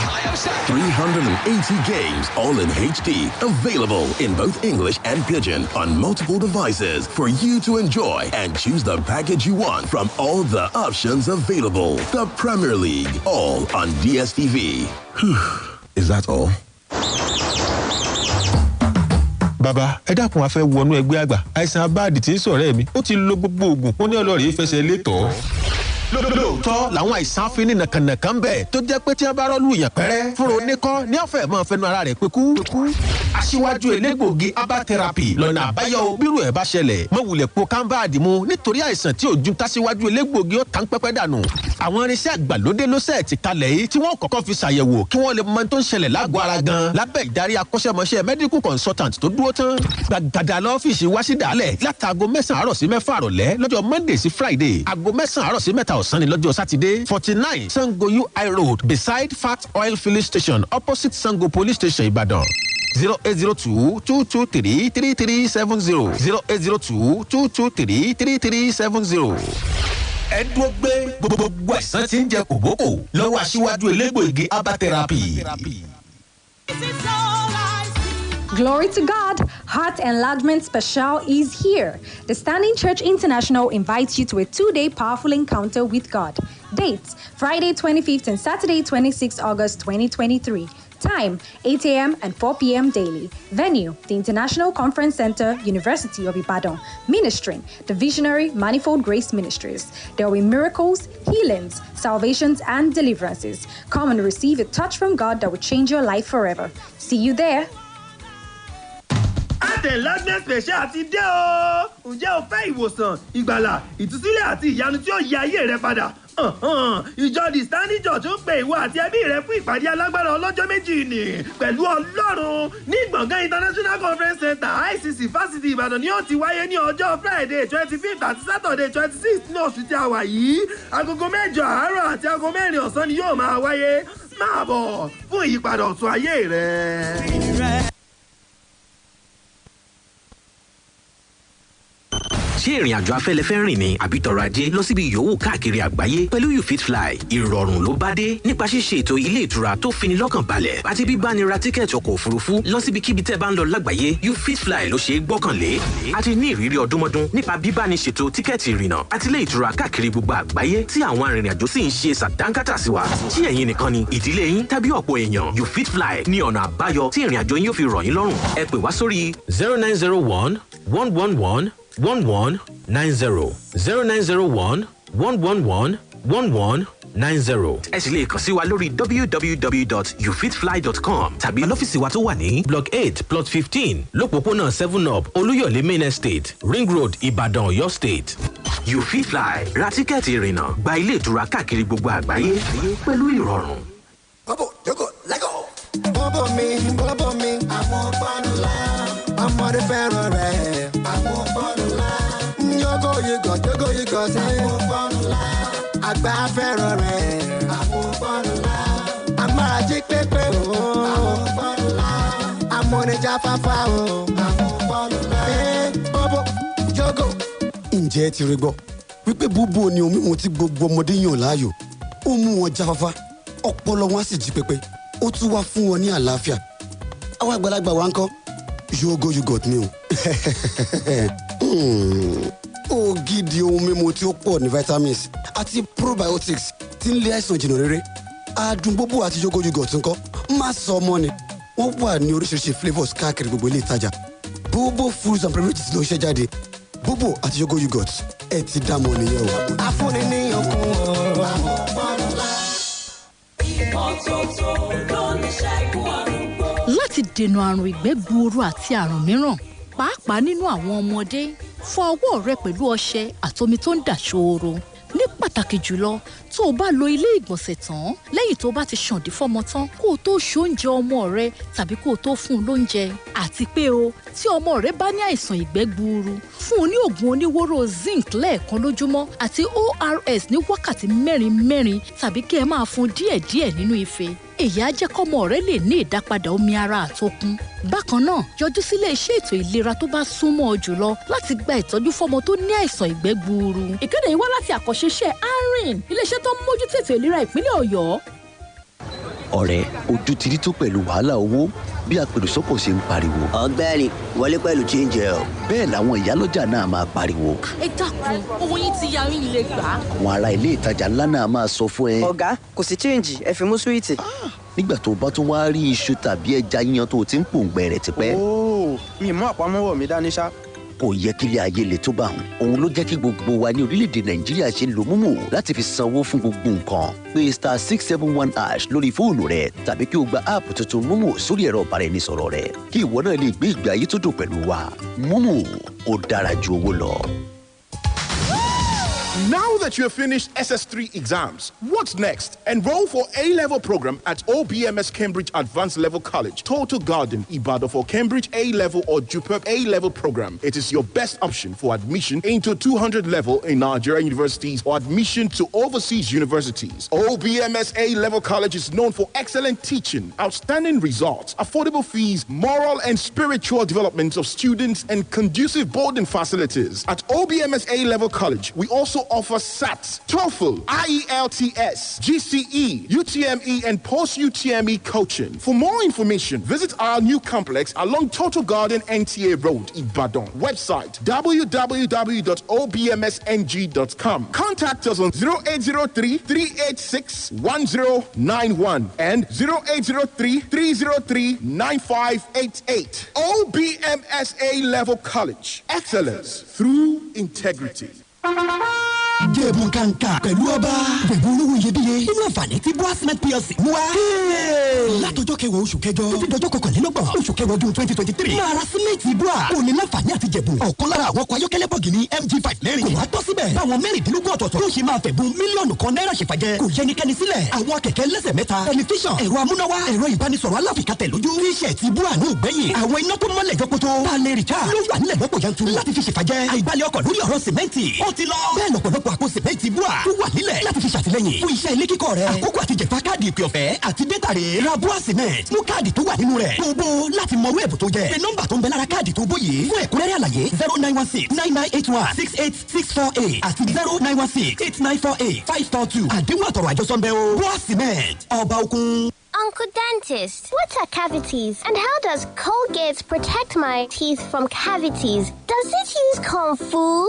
380 games, all in HD, available in both English and Pidgin on multiple devices for you to enjoy and choose the package you want from all the options available. The Premier League, all on DSTV. Is that all? Bàbá, ẹ dákun a fẹ́ wọnú ẹgbẹ́ àgbà. Àìsàn abáàdì tí ń ṣọ̀rẹ́ mi. Ó ti lo gbogbo oògùn. Ó ní ọlọ́rìí fẹsẹ̀ létọ̀ọ́. Lóòótọ́ làwọn àìsàn afínní nàkànàkàn bẹ̀ tó jẹ́ pé tí wọ́n bá rọ́ọ̀lù yàn pẹ́rẹ́ fúnra oníkọ́ ní ọ̀fẹ́ máa fẹnu ara rẹ̀ pẹ́kú. Aṣíwájú elégbòogi herbal therapy lọ́nà àbáyọ bírú ẹ̀ bá ṣẹlẹ̀ mọ́ wulẹ̀ po kámbáàdì mu nítorí àìsàn tí òjú tásíwájú elégbòogi ó tán pẹ́pẹ́ dànù. Àwọn irinṣẹ́ àgbàlódé ló sẹ̀ ti kalẹ̀ yìí tí wọ́n kọ́kọ́ fi ṣàyẹ̀wò kí wọ́n lè mọ tó ń ṣẹlẹ̀ lágọ̀ọ́ ara gan lábẹ́ ìdarí akọ́ṣẹ́mọṣẹ́ medical consultant tó dúró tán. Gbàgàdà lọ́fíìsì wá sí dàálẹ̀ látàgò 9 àárọ̀ sí 4 àrọ̀lẹ́ lọ́jọ́ Monday sí Friday, aago 9 àárọ̀ sí 3 ọ̀sán ni lọ́jọ́ Saturday. 49 Sango UI Road beside Fat Oil Filling Station opposite Sango Police Station Ibadan. 0802-223-3370 0802-223-3370. Ẹ dúró gbé gbogbo àìsàn tí ń jẹ kòbókò lọ́wọ́ aṣíwájú elégbòogi herbal therapy. Glory to God! Heart Enlargement Special is here. The Standing Church International invites you to a 2-day powerful encounter with God. Dates: Friday 25th and Saturday 26th August 2023. Time: 8 a.m. and 4 p.m. daily. Venue: the International Conference Center, University of Ibadan. Ministering: the visionary Manifold Grace Ministries. There will be miracles, healings, salvations, and deliverances. Come and receive a touch from God that will change your life forever. See you there. Enlargement Special ti dé o. Ǹjẹ́ o fẹ́ ìwòsàn, ìgbàlà, ìtúsílẹ̀ àti ìyanu tí ó yí ayé rẹ padà? Ìjọ The Standing Church ń pe ìwọ àti ẹbí rẹ fún ìpàdé alágbára ọlọ́jọ́ méjì nì pẹ̀lú Ọlọ́run ní gbọ̀ngàn International Conference Center ICC Fásitì Ìbàdàn ni ó ti wáyé ní ọjọ́ Friday 25th àti Saturday 26th ní oṣù tí a wà yìí. Agogo 8 àárọ̀ àti aago 4 ọ̀sán ni yóò máa wáyé. Máa bọ̀ fún ìyípadà ọ̀tun ayé rẹ. Ṣé ìrìn àjò afẹ́ lẹ fẹ́ rìn ni àbí tọrọ ajé lọ síbi yòówù káàkiri àgbáyé pẹ̀lú You Fit Fly ìrọ̀rùn ló bá dé nípa ṣíṣe ètò ilé ìtura tó fini lọ́kàn balẹ̀ àti bíbáni ra tíkẹ́ẹ̀tì ọkọ̀ òfurufú lọ síbikíbi tẹ́ bá ń lọ lágbàáyé You Fit Fly ló ṣe é gbọ́kànlé. A ti ní ìrírí ọdúnmọ́dún nípa bíbáni ṣètò tíkẹ́ẹ̀tì ìrìnnà àti ilé ìtura káàkiri gbogbo àgbáyé tí àwọn arìnrìn-àjò sì ń ṣe sàdánkátà sí wa. Tí ẹ̀yin nìkan ni ìdílé yín tàbí ọ̀pọ̀ èèyàn You Fit Fly ní ọ̀nà àbáyọ tí ìrìn àjò yín yóò fi rọ̀ yín lọ́rùn. Ẹ pè wá sórí 0901 111 1190 0901 111 1190. Ẹ sì lè kàn sí wa lórí www.youfitfly.com tàbí lọ́fíìsì wa tó wà ní block 8 plot 15 lópòpónà 7up Olúyọ̀lé main estate Ring Road Ìbàdàn Ọ̀yọ́ state. You Fit Fly ra tíkẹ́ẹ̀tì ìrìnnà gba ilé ìtura káàkiri gbogbo àgbáyé pẹ̀lú ìrọ̀rùn. Bọ́bọ̀ mi, àwọn pọ́nù la, ọmọdé fẹ́ràn rẹ̀, àwọn pọ́nù la. Jogo yígọ̀ sẹ́yìn, àwọn pọ́nù la. Àgbà fẹ́ràn rẹ̀, àwọn pọ́nù la. Amárají pépé o, àwọn pọ́nù la. Amúnijà fáfá o, àwọn pọ́nù la. Bọ́bọ̀ jogo. Ǹjẹ́ ti rí gbọ́ wípé búbú ni omi mu tí gbogbo ọmọdé yàn láàyò ó mú wọn jáfáfá ọpọlọ wọn sì jí pépé ó tún wá fún wọn ní àlàáfíà àwọn àgbàlagbà wa ń kọ́ Yogo yogurt ni o ògidì ohun mímu tí ó pọ̀ ní vitamins àti probiotics tí ń lé àìsàn jìnnà rere adùn bóbó àti Yogo yogurt ńkọ́ má sọ ọmọ ni wọ́n wà ní oríṣiríṣi flavours káàkiri gbogbo ilé ìtajà Bobo foods and beverages ló ṣe jáde Bobo àti Yogo yogurt ẹ ti dá mọ̀ nìyẹn o. Afúnni ní okun o. Láti dènà àrùn ìgbẹ́ gbuuru àti àrùn mìíràn pàápàá nínú àwọn ọmọdé fọ ọwọ́ rẹ pẹ̀lú ọṣẹ àtomi tó ń dà ṣooro ní pàtàkì. pàtàkì jùlọ tó o bá lo ilé ìgbọ̀nsẹ̀ tán lẹ́yìn tó o bá ti ṣàǹdí fọ́mọ tán kó o tó ṣoúnjẹ ọmọ rẹ tàbí kó o tó fún un lóúnjẹ. àti pé o tí ọmọ rẹ bá ní àìsàn ìgbẹ́ gbuuru fún un ní oògùn oníwóró zinc lẹ́ẹ̀kan lójúmọ́ àti ORS ní wákàtí mẹ́rin tàbí kí ẹ máa fún díẹ̀díẹ̀ nínú ife. èyí á jẹ́ kọ́mọ rẹ lè ní ìdápadà omi ara àtokun. bákan náà yọjú sílé iṣẹ́ ètò ìlera tó bá súnmọ́ ọ jùlọ láti gba ìtọ́jú fọ́mọ tó ní àìsàn ìgbẹ́ gbuuru. ìkéde yìí wá láti àkọ́ṣeṣẹ́ ARIN iléeṣẹ́ tó ń mójútó ètò ìlera ìpínlẹ̀ Ọ̀yọ́. ọ̀rẹ́ ojú ti rí tó pẹ̀lú wàhálà owó bí apèrèsọ́kọ̀ ṣe ń pariwo. ọ̀gbẹ́ni wọlé pẹ̀lú chíńjẹ o. bẹ́ẹ̀ làwọn ìyálọ́jà náà máa pariwo. ẹ dákun owó yín ti yarí ilé gbà. àwọn ará ilé ìtajà ńlá náà máa sọ fún ẹ. ọ̀gá kò sí chíńjì ẹ fi mú súwìtì. nígbà tó bá tún wá rí iṣu tàbí ẹja yíyan tó ti ń pòǹgbẹ rẹ̀ tipẹ́. ooo mi mú àpamọ́wọ́ mi dání ṣá. kò yẹ kí ilé ayé le tó bá wọn. òun ló jẹ́ kí gbogbo wa ní orílẹ̀-èdè nàìjíríà ṣe ń lo Momo láti fi sanwó fún gbogbo nǹkan. pé *671# lórí fóònù rẹ tàbí kí o gba áàpù tuntun Momo sórí ẹ̀rọ ìbáraẹnisọ̀rọ̀ rẹ kí ìwọ náà lè gbé ìgbé ayé tó dùn pẹ̀lú wa. Momo ó dára ju owó lọ. Now that you have finished SS3 exams, what's next? Enroll for A-level program at OBMS Cambridge Advanced Level College, Total Garden, Ibadan for Cambridge A-level or JUPEP A-level program. It is your best option for admission into 200 level in Nigerian universities or admission to overseas universities. OBMS A-level college is known for excellent teaching, outstanding results, affordable fees, moral and spiritual development of students, and conducive boarding facilities. At OBMS A-level college, we also offer SATs, TOEFL, IELTS, GCE, UTME, and post-UTME coaching. For more information, visit our new complex along Total Garden NTA Road, Ibadan. Website www.obmsng.com. Contact us on 0803-386-1091 and 0803-303-9588. OBMS A-Level College. Excellence through integrity. jẹ̀bùn kàǹkà pẹ̀lú ọba pẹ̀lú olówó iyebíye nínú àǹfààní tí Brasmet PLC mú wá. látọjọ́ kẹwàá oṣù kẹjọ títí dọjọ́ kọkànlélọ́gbọ̀n oṣù kẹwàá ọdún 2023 máa ra símẹ́ǹtì bua kò ní láǹfààní àti jẹ̀bùn ọ̀kan lára àwọn ọkọ̀ ayọ́kẹ́lẹ́ bọ̀gìnì MG5 mẹ́rin kò wá tọ́ síbẹ̀ báwọn mẹ́rìndínlógún ọ̀tọ̀ọ̀tọ̀ yóò ṣe máa fẹ̀bùn mílíọ̀nù kan náírà ṣèfàjẹ́ kò yẹ nìkẹ́ni sílẹ̀ àwọn kẹ̀kẹ́ lẹ́sẹ̀ mẹ́ta tẹlifíṣàn ẹ̀rọ amúnáwá ẹ̀rọ ìbánisọ̀rọ̀ aláfikàtẹ̀ lójú tíṣẹ̀tì bua ní ògbẹ́yìn àwọn iná tó mọ́lẹ̀ jọkọtọ tá a lè rí ká ló wà nílẹ̀ lọ́pọ̀ yanturu láti fi ṣèfàjẹ́ àìbalẹ̀ ọkọ̀ lórí ọ̀rọ̀ sìmẹ́ǹtì ó ti lọ bẹ́ẹ̀ lọ́pọ̀lọpọ̀ àpò sìmẹ́ǹtì bua tó wà nílẹ̀ láti fi ṣàtìlẹ́yìn fún iṣẹ́ ilé kíkọ́ rẹ̀ àkókò àti jẹ̀fà káàdì ìpè ọ̀fẹ́ àti dẹ́tà rẹ̀ ra bua cement mú káàdì tó wà nínú rẹ̀ gbogbo láti mọ owó ẹ̀bùn tó jẹ́ pé nọ́mbà tó ń bẹ lára káàdì tó bóyè fún ẹ̀kúnrẹ́rẹ́ àlàyé 0916-9981-68648 àti 0916-8948-542 àdéhùn àtọ̀rọ̀ àjọsọ ń bẹ o bua cement ọba okun. Uncle Dentist, what are cavities and how does Colgate protect my teeth from cavities? Does it use Kung Fu?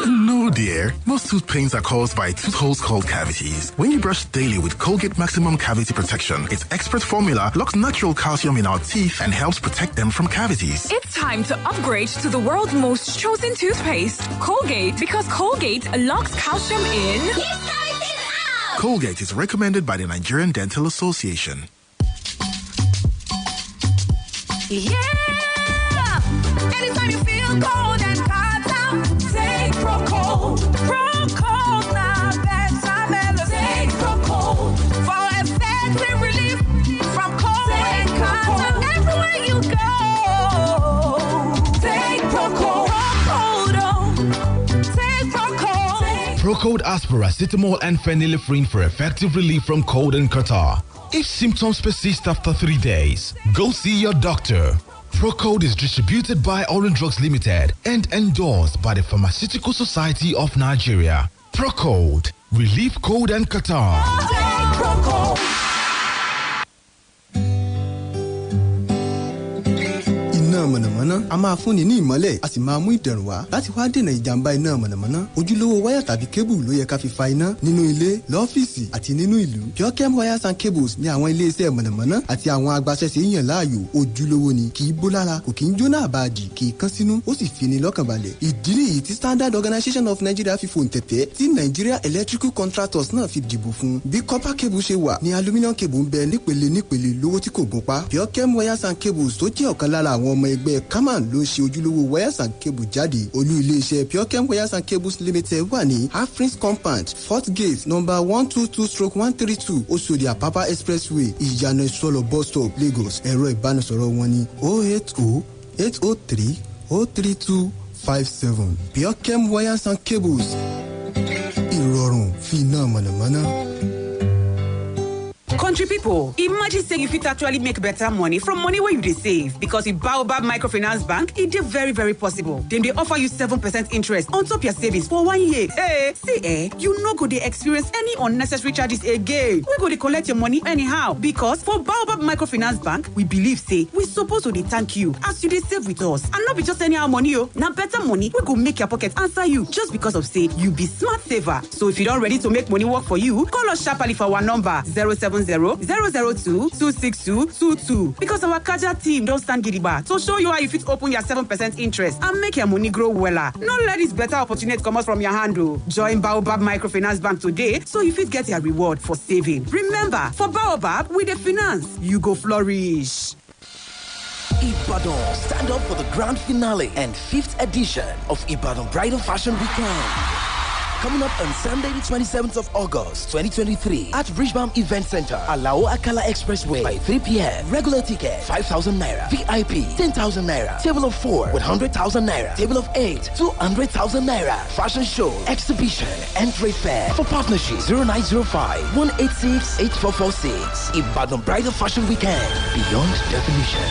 No, dear. Most tooth pains are caused by tooth holes called cavities. When you brush daily with Colgate Maximum Cavity Protection, its expert formula locks natural calcium in our teeth and helps protect them from cavities. It's time to upgrade to the world's most chosen toothpaste, Colgate, because Colgate locks calcium in. Colgate is recommended by the Nigerian Dental Association. Yeah! Anytime you feel cold and hot out, take Procold. Procold now, better melody. Take Procold. For effective relief from cold and hot. Everywhere you go, take Procold. Procold as paracetamol and phenylephrine for effective relief from cold and catarrh. If symptoms persist after 3 days, go see your doctor. Procold is distributed by Orange Drugs Limited and endorsed by the Pharmaceutical Society of Nigeria. Procold, relieve cold and catarrh. Iná mọ̀nàmọ́ná a máa fúnni ní ìmọ́lẹ̀ a sì máa mú ìdẹ̀rùn wá láti wá dènà ìjàmbá iná mọ̀nàmọ́ná ojúlówó wáyà tàbí kébù ló yẹ ká fi fa iná nínú ilé lọ́fíìsì àti nínú ìlú Purochem wires and cables ní àwọn ilé-iṣẹ́ mọ̀nàmọ́ná àti àwọn agbaṣẹ́ṣe yàn láàyò ojúlówó ni kì í bó lára kò kì í jóná àbáàdì kì í kán sínú ó sì fini lọ́kàn balẹ̀ ìdí nìyí tí Standard Organization of Nigeria fi fòǹtẹ̀tẹ̀ tí Nigeria Electrical Contractors náà fi dìbò fún bí copper cable ṣe wà ní aluminium cable ń bẹ nípele lówó tí kò gún pa Purochem wires and cables tó jẹ́ ọ̀kan lára àwọn ọmọ ẹgbẹ́ Kaman ló ṣe ojúlówó wires and cable jáde. Olú ilé-iṣẹ́ Pure Wires and Cables Limited wà ní Afrin's Compound, 4th Gate, number 122/132, Oṣòdì Apapa Expressway, Ìyànà Ìsọlọ̀ bus stop, Lagos. Ẹ̀rọ ìbánisọ̀rọ̀ wọn ní 080-803-03257. Pure Wires and Cables. Ìrọ̀rùn fi iná mọ̀nàmọ́ná. Country people, imagine saying you fit actually make better money from money where you dey save, because with Baobab Microfinance Bank, it dey very, very possible. Then they offer you 7% interest on top your savings for 1 year. Hey, see, you no go dey experience any unnecessary charges again. We go dey collect your money anyhow, because for Baobab Microfinance Bank, we believe say we supposed to dey thank you as you dey save with us, and not be just anyhow money. Now better money we go make your pocket answer you just because of say you be smart saver. So if you don't ready to make money work for you, call us sharply for our number 070-002-26222, because our Kaja team don't stand gidigba to show you how you fit open your 7% interest and make your money grow wella. No let this better opportunity come out from your hand. Join Baobab Microfinance Bank today so you fit get your reward for saving. Remember, for Baobab, with the finance, you go flourish. Ibadan, stand up for the grand finale and 5th edition of Ibadan Bridal Fashion Weekend. Coming up on Sunday, the 27th of August, 2023, at Bridgebam Event Center, Alao Akala Expressway, by 3 p.m. Regular ticket, 5,000 naira. VIP, 10,000 naira. Table of 4, 100,000 naira. Table of 8, 200,000 naira. Fashion show, exhibition, and trade fair. For partnership, 0905-186-8446. Ibadan Bridal Fashion Weekend, beyond definition.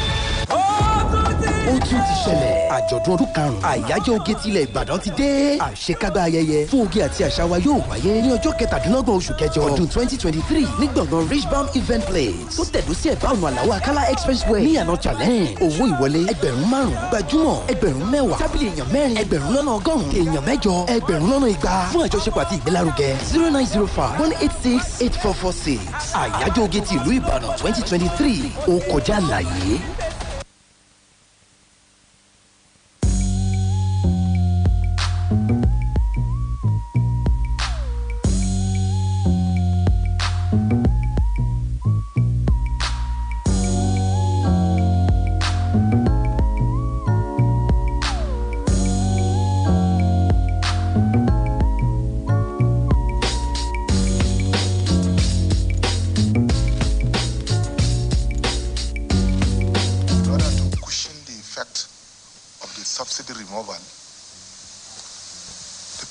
Ó tún ti ṣẹlẹ̀, àjọ̀dún ọdún karùn-ún àyájọ́ oge tilẹ̀ Ìbàdàn ti dé. Àṣekágbá ayẹyẹ fún oge àti àṣà wa yóò wáyé ní ọjọ́ 27 oṣù kẹjọ ọdún 2023 ní gbọ̀ngàn Richbam Event Place tó tẹ̀dó sí ẹ̀bá ọ̀nà Àlàó Akálá Expressway ní ìyànà Challenge. Owó ìwọlé $5,000, gbajúmọ̀ $10,000, tábìlì èèyàn mẹ́rin $1,100, èèyàn mẹ́jọ $200 fún àjọṣepọ̀ àti ìgbélárugẹ 0905-186-8446. Àyájọ́ oge ti ìlú Ìbàdàn 2023 ó kọjá àlàyé.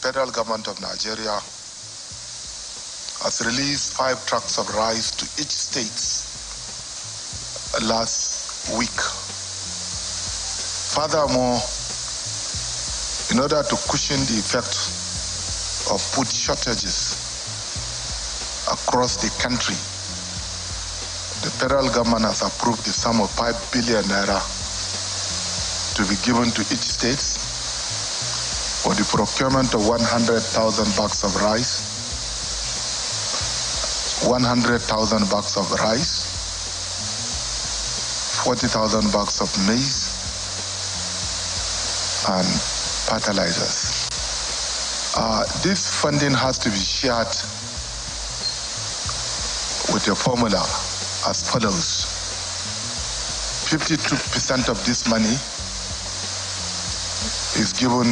Federal government of Nigeria has released 5 trucks of rice to each state last week. Furthermore, in order to cushion the effect of food shortages across the country, the federal government has approved the sum of 5 billion naira to be given to each state for the procurement of 100,000 bags of rice, 100,000 bags of rice, 40,000 bags of maize, and fertilizers. This funding has to be shared with a formula as follows. 52% of this money is given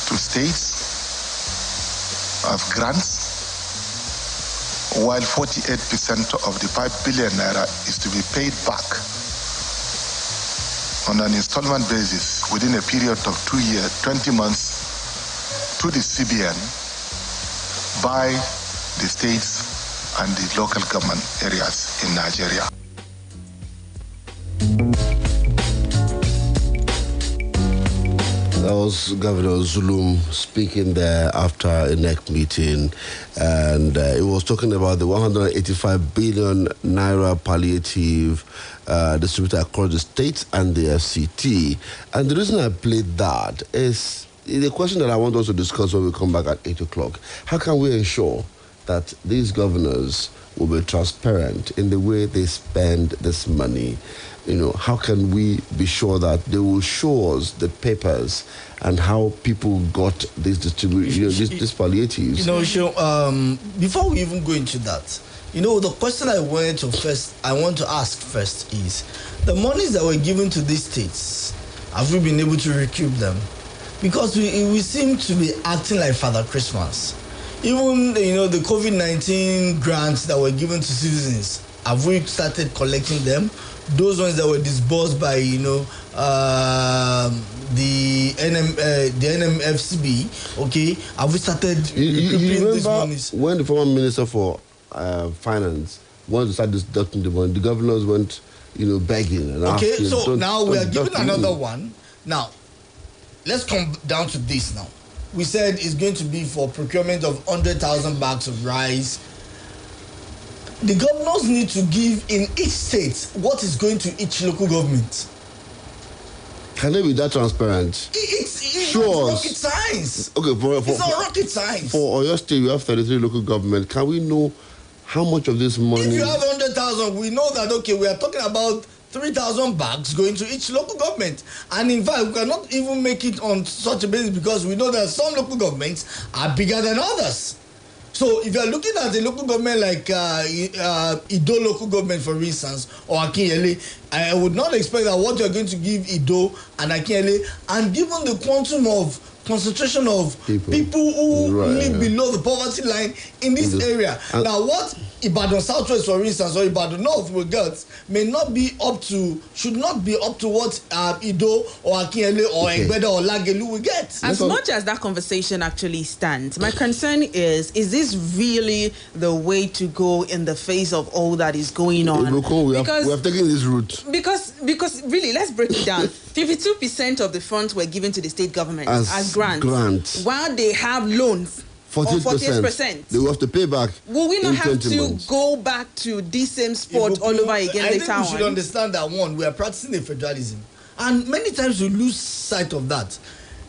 to states as grants, while 48% of the 5 billion naira is to be paid back on an installment basis within a period of 2 years, 20 months to the CBN by the states and the local government areas in Nigeria. That was Governor Zulum speaking there after a NEC meeting, and he was talking about the 185 billion naira palliative distributed across the states and the FCT. And the reason I played that is the question that I want us to discuss when we come back at 8 o'clock. How can we ensure that these governors will be transparent in the way they spend this money? You know, how can we be sure that they will show us the papers and how people got these these palliatives? You know, before we even go into that, you know, the question I want to ask first is, the monies that were given to these states, have we been able to recoup them? Because we seem to be acting like Father Christmas. Even, the COVID-19 grants that were given to citizens, have we started collecting them? Those ones that were disbursed by, the NMFCB, okay? Have we started recouping these monies? When the former Minister for Finance wanted to start deducting the money, the governors went, begging and asking. Okay, so now we are giving another one. Now, let's come down to this now. We said it's going to be for procurement of 100,000 bags of rice. The governors need to give in each state what is going to each local government. Can they be that transparent? It's not rocket science. Okay, it's not rocket science. For Oyo State, we have 33 local government. Can we know how much of this money? If you have 100,000, we know that, okay, we are talking about 3,000 bags going to each local government. And in fact, we cannot even make it on such a basis because we know that some local governments are bigger than others. So if you are looking at a local government like Ido local government, for instance, or Akinola, I would not expect that what you are going to give Ido and Akinola, and given the quantum of concentration of people who live below the poverty line in this area. Now, what Ibadan Southwest, for instance, or Ibadan North will get should not be up to what Ido or Akinola or Egbeda or Lagelu will get. As much as that conversation actually stands, my concern is this really the way to go in the face of all that is going on? We have taken this route. Because really, let's break it down. 52% of the funds were given to the state government as grants. While they have loans 48%. They will have to pay back. Will we not have to go back to this same sport all over again later on? I think we should understand that, one, we are practicing a federalism. And many times we lose sight of that.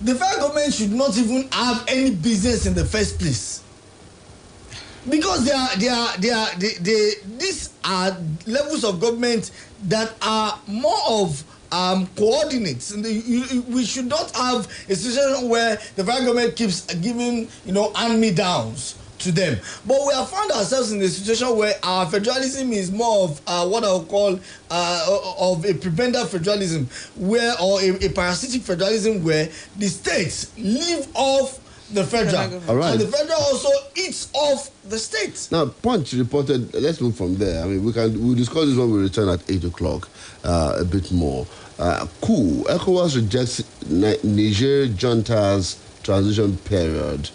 The federal government should not even have any business in the first place. Because these are levels of government that are more of coordinates. We should not have a situation where the federal government keeps giving, hand-me-downs to them. But we have found ourselves in a situation where our federalism is more of what I would call of a prebendal federalism, or a parasitic federalism where the states live off the federal. All right. And the federal also eats off the states. Now, Punch reported, let's move from there. I mean, we'll discuss this when we return at 8 o'clock a bit more. Cool. ECOWAS rejects Niger junta's transition period.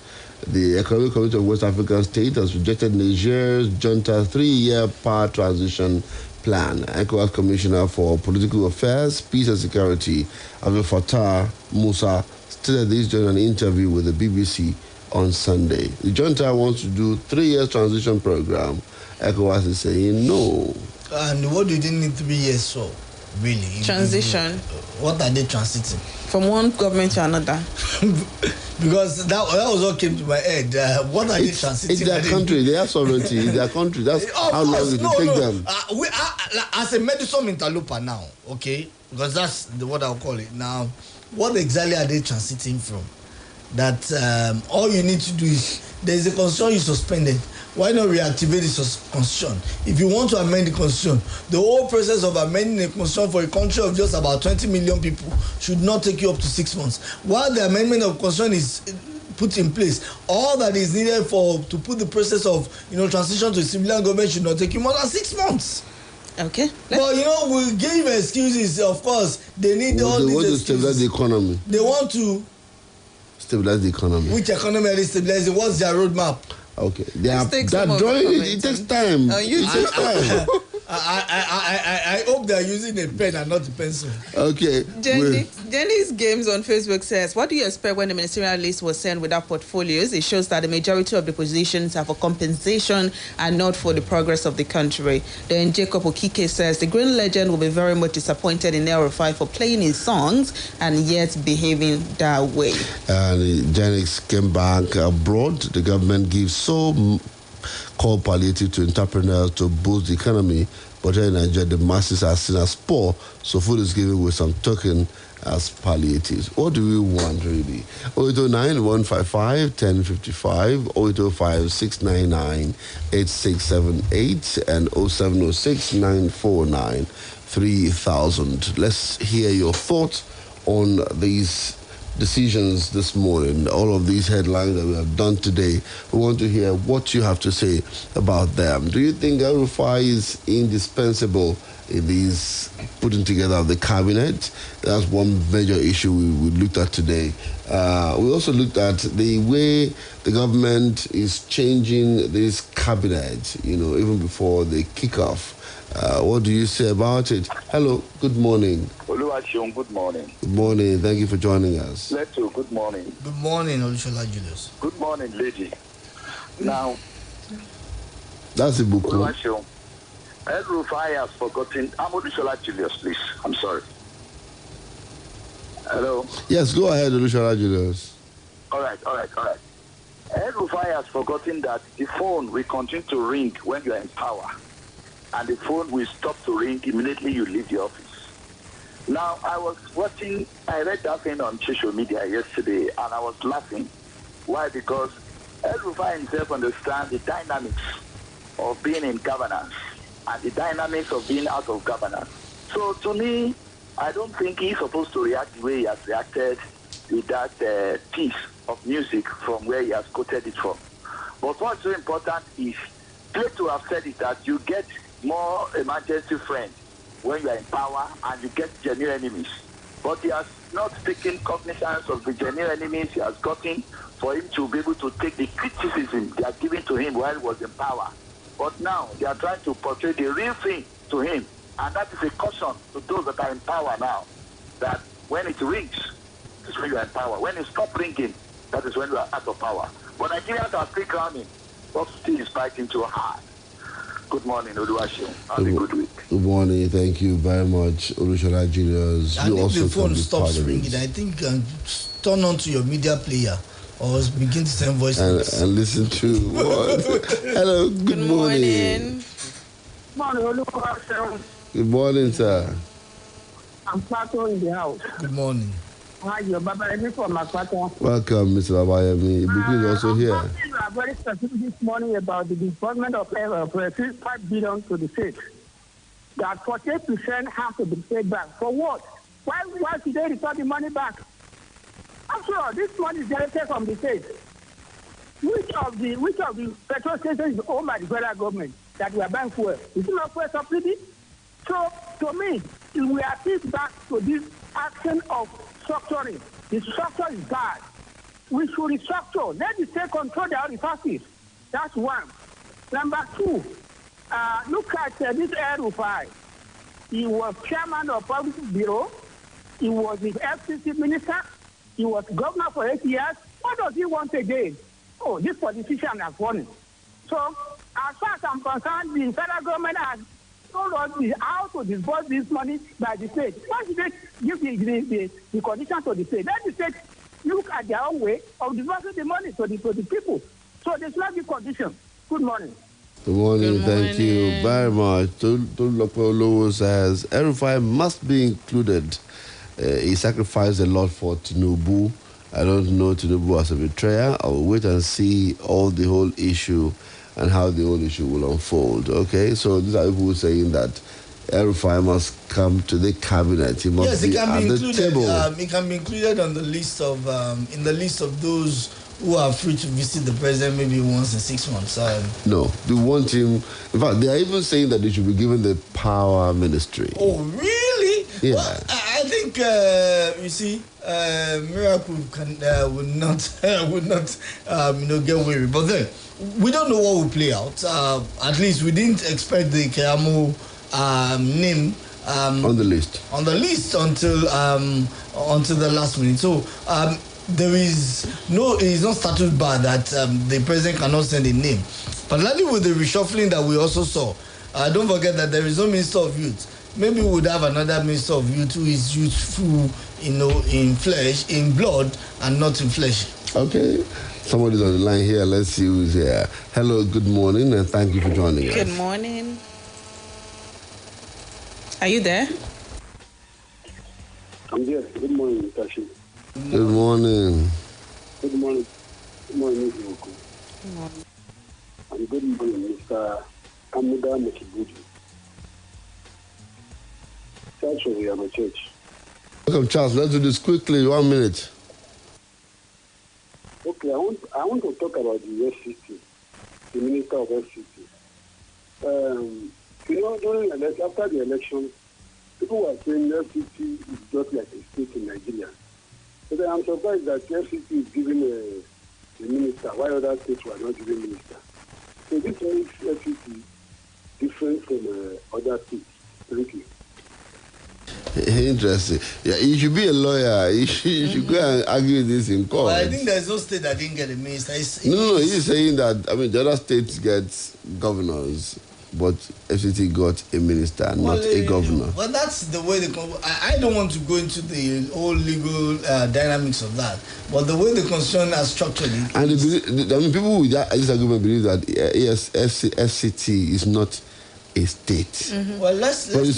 The Economic Community of West African States has rejected Niger's junta 3-year power transition plan. ECOWAS Commissioner for Political Affairs, Peace and Security, Abdel Fattah Musa, stated this during an interview with the BBC on Sunday. The junta wants to do 3 years transition program. ECOWAS is saying no. And what do they need 3 years for? Really? Transition. What are they transiting? From one government to another. Because that was what came to my head. What are they transiting? It's their country. They have sovereignty. It's their country. That's how long it will take them. We are, as a medicine interloper now, okay? Because that's what I'll call it. Now, what exactly are they transiting from? That all you need to do is, there's a constitution you suspended. Why not reactivate the constitution? If you want to amend the constitution, the whole process of amending a constitution for a country of just about 20 million people should not take you up to 6 months. While the amendment of constitution is put in place, all that is needed to put the process of transition to a civilian government should not take you more than 6 months. Okay. But we give excuses. Of course, they need all these excuses. They want to stabilize the economy. They want to stabilize the economy. Which economy are they stabilizing? What's their roadmap? Okay, they're drawing it. It takes time. It takes time. I hope they're using a pen and not a pencil. Okay. Jenny's Games on Facebook says, what do you expect when the ministerial list was sent without portfolios? It shows that the majority of the positions are for compensation and not for the progress of the country. Then Jacob Okike says, the Green Legend will be very much disappointed in El-Rufai for playing his songs and yet behaving that way. And Jenix came back abroad. The government gives so-called palliative to entrepreneurs to boost the economy, but here in Nigeria, the masses are seen as poor, so food is given with some token as palliatives. What do we want, really? 0809-155-1055, 0805-699-8678, and 0706-949-46 3,000. Let's hear your thoughts on these decisions this morning, all of these headlines that we have done today. We want to hear what you have to say about them. Do you think El-Rufai is indispensable in these putting together of the cabinet? That's one major issue we looked at today. We also looked at the way the government is changing this cabinet, even before the kickoff. What do you say about it? Hello, good morning. Oluwaseun, good morning. Good morning. Thank you for joining us. Leto, good morning. Good morning, Olushola Julius. Good morning, lady. Now, that's Ibukunoluwa. Oluwaseun, El-Rufai has forgotten. I'm Olushola Julius, please. I'm sorry. Hello? Yes, go ahead, Oluwaseun Julius. All right. El-Rufai has forgotten that the phone will continue to ring when you are in power. And the phone will stop to ring immediately you leave the office. Now, I read that thing on social media yesterday, and I was laughing. Why? Because El-Rufai himself understands the dynamics of being in governance and the dynamics of being out of governance. So, to me, I don't think he's supposed to react the way he has reacted with that piece of music from where he has quoted it from. But what's so important is, Plato have said it, that you get more emergency friends when you are in power and you get genuine enemies. But he has not taken cognizance of the genuine enemies he has gotten for him to be able to take the criticism they are giving to him while he was in power. But now they are trying to portray the real thing to him. And that is a caution to those that are in power now, that when it rings, this is when you are in power. When it stops ringing, that is when you are out of power. But Nigerians are still crowning, but still is fighting too hard. Good morning, Oluwaseun. Have a good week. Good morning. Thank you very much, Oluwaseun Julius. And if the phone stops ringing, I think turn on to your media player or begin to send voice notes. And listen to what? Hello, good morning. Morning, Oluwaseun. Good morning, sir. I'm Plato in the house. Good morning. Hi, your Babayemi from Akwato. Welcome, Mr. Babayemi. Ibukun is also here. You are very specific this morning about the disbursement of 5 billion to the state. That 48% have to be paid back. For what? Why should they return the money back? After all, this money is generated from the state. Which of the petrol stations is owned by the federal government that we are buying fuel? Is it not fuel subsidy? So, to me, we are still back to this action of structuring. The structure is bad. We should restructure. Let the state control their resources. That's one. Number two, look at this El-Rufai. He was chairman of Public Bureau. He was the FCC minister. He was governor for 8 years. What does he want again? Oh, this politician has won. So, as far as I'm concerned, the federal government has told us how to disburse this money by the state. Why should they give the condition to the state? Let the state look at their own way of disbursing the money to the people. So there's not the condition. Good morning. Good morning. Thank you very much. Tolulopo says El-Rufai must be included. He sacrificed a lot for Tinubu. I don't know Tinubu as a betrayer. I will wait and see all the whole issue and how the whole issue will unfold. Okay, so these are people saying that El-Rufai must come to the cabinet. He must be at the table. He can be included on the list of in the list of those who are free to visit the president maybe once in 6 months. No, they want him. In fact, they are even saying that they should be given the power ministry. Oh, really? Yeah. Well, I think you see, miracle would not get weary. But then we don't know what will play out. At least we didn't expect the Keyamo name on the list until the last minute. So there is it's not statute bar that the president cannot send a name. But likely with the reshuffling that we also saw, don't forget that there is no Minister of Youth. Maybe we would have another Minister of Youth who is youthful, in flesh, in blood, and not in flesh. Okay. Somebody's on the line here. Let's see who's here. Hello, good morning, and thank you for joining us. Good morning. Are you there? I'm there. Good morning, Tashi. Good morning. Good morning. Good morning, Mr. Oku. Good morning. And good morning, Mr. Amuda Mokibudi. Charles from Yama Church. Welcome, Charles. Let's do this quickly. 1 minute. Okay, I want to talk about the FCT, the Minister of FCT. During after the election, people were saying FCT is just like a state in Nigeria. But I'm surprised that FCT is given a minister, while other states were not given minister. So this makes FCT different from other states. Thank you. Interesting. Yeah, you should be a lawyer. You should go and argue this in court. Well, I think there's no state that didn't get a minister. No, he's saying that, the other states get governors, but FCT got a minister, not a governor. Well, that's the way I don't want to go into the whole legal dynamics of that, but the way the constitution has structured it. And people with this argument believe that FCT is not a state. Mm-hmm. Well, let's leave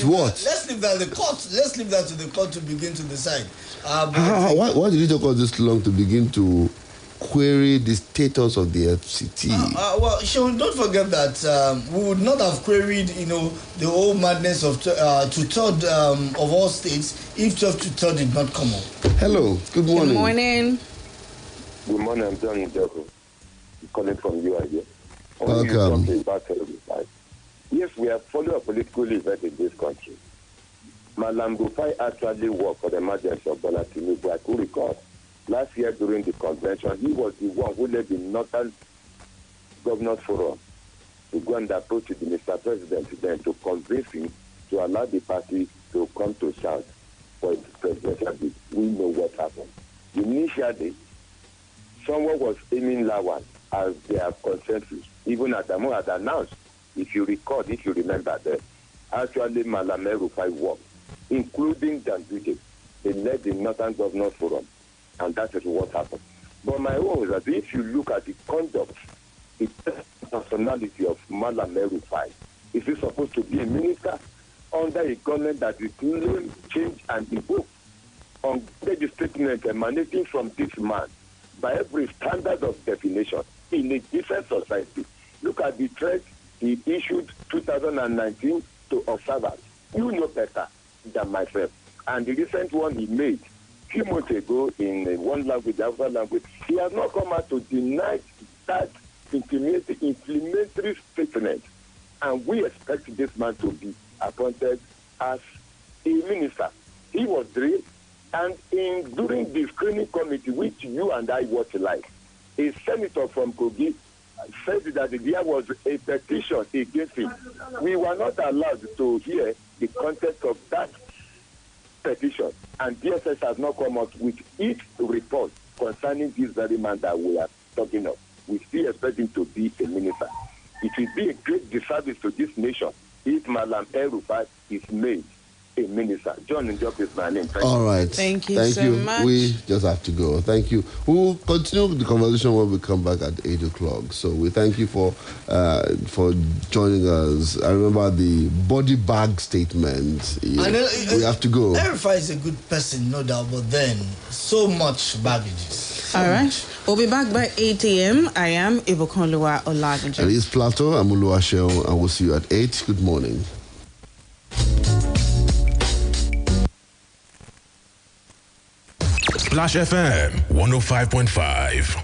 that to the court. Let's leave that to the court to begin to decide. Why did it take us this long to begin to query the status of the FCT? Well, Sean, don't forget that we would not have queried, the whole madness of two-thirds of all states if 12 2/3 did not come up. Hello, good morning. Good morning. Good morning, I'm John Njoko. I'm calling from UIA. Welcome. Yes, we have followed a political event in this country. Malam Rufai actually worked for the emergency of Bola Tinubu. I could recall last year during the convention, he was the one who led the Northern Governors Forum to go and approach the Mr. President then to convince him to allow the party to come to South for its presidential bid. We know what happened. Initially, someone was aiming Lawan as their consensus. Even Adamu had announced, if you remember that, actually Malam Rufai worked, including Dandude. They led the Northern Governors Forum, and that is what happened. But my own is that if you look at the conduct, the personality of Malam Rufai, is he supposed to be a minister under a government that is name, change, and evoke? On the statement emanating from this man, by every standard of definition, in a different society, look at the threat he issued 2019 to observers. You know better than myself. And the recent one he made a few months ago in one language, the other language, he has not come out to deny that inflammatory statement. And we expect this man to be appointed as a minister. He was drilled, and during the screening committee, which you and I watch live, a senator from Kogi said that there was a petition against him. We were not allowed to hear the context of that petition, and DSS has not come out with its report concerning this very man that we are talking of. We still expect him to be a minister. It will be a great disservice to this nation if Malam Rufai is made a minister. John Njok is my name. All right. Thank you so much. We just have to go. Thank you. We will continue the conversation when we come back at 8 o'clock. So we thank you for joining us. I remember the body bag statement. We have to go. Rufai is a good person, no doubt, but then so much baggage. All right. We'll be back by 8 a.m. I am Ibukunoluwa Olagunju. And it's Plateau. I'm Oluwaseun, and we'll see you at 8. Good morning. Splash FM 105.5.